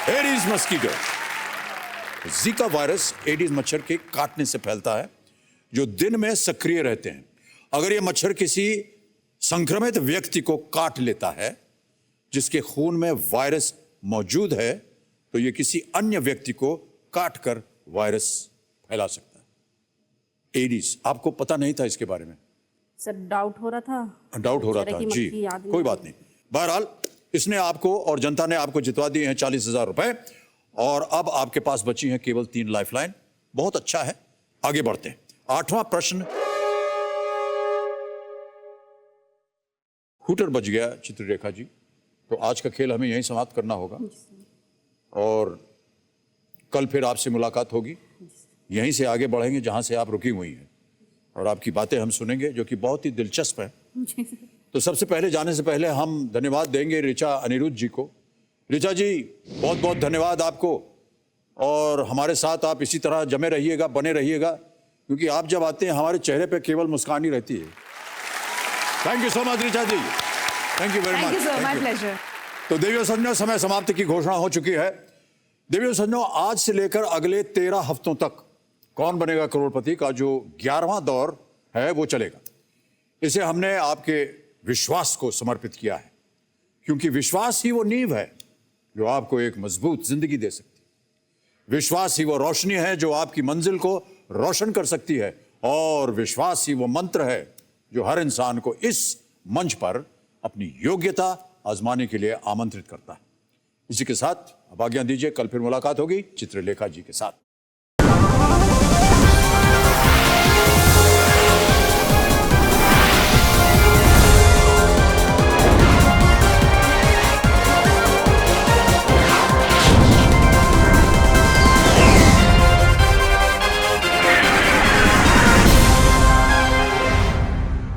Aedes mosquito, Zika virus Aedes मच्छर के काटने से फैलता है, जो दिन में सक्रिय रहते हैं। अगर यह मच्छर किसी संक्रमित व्यक्ति को काट लेता है जिसके खून में वायरस मौजूद है, तो यह किसी अन्य व्यक्ति को काटकर वायरस फैला सकता है। एडिस, आपको पता नहीं था इसके बारे में? सर डाउट हो रहा था। डाउट हो रहा था जी, कोई बात नहीं। बहरहाल इसने आपको और जनता ने आपको जितवा दिए हैं 40,000 रुपए। और अब आपके पास बची हैं केवल 3 लाइफलाइन। बहुत अच्छा है, आगे बढ़ते हैं। 8वां प्रश्न। हूटर बज गया चित्ररेखा जी, तो आज का खेल हमें यहीं समाप्त करना होगा और कल फिर आपसे मुलाकात होगी। यहीं से आगे बढ़ेंगे जहां से आप रुकी हुई हैं और आपकी बातें हम सुनेंगे जो कि बहुत ही दिलचस्प है। तो सबसे पहले जाने से पहले हम धन्यवाद देंगे ऋचा अनिरुद्ध जी को। ऋचा जी बहुत बहुत धन्यवाद आपको, और हमारे साथ आप इसी तरह जमे रहिएगा, बने रहिएगा, क्योंकि आप जब आते हैं हमारे चेहरे पे केवल मुस्कान ही रहती है। Thank you so much Richa ji, thank you very thank you much. Sir, my pleasure. तो देवियों सज्जनों, समय समाप्ति की घोषणा हो चुकी है। देवियों सज्जनों, आज से लेकर अगले 13 हफ्तों तक कौन बनेगा करोड़पति का जो 11वां दौर है वो चलेगा। इसे हमने आपके विश्वास को समर्पित किया है, क्योंकि विश्वास ही वो नींव है जो आपको एक मजबूत जिंदगी दे सकती है। विश्वास ही वो रोशनी है जो आपकी मंजिल को रोशन कर सकती है, और विश्वास ही वो मंत्र है जो हर इंसान को इस मंच पर अपनी योग्यता आजमाने के लिए आमंत्रित करता है। इसी के साथ अब आज्ञा दीजिए, कल फिर मुलाकात होगी चित्रलेखा जी के साथ।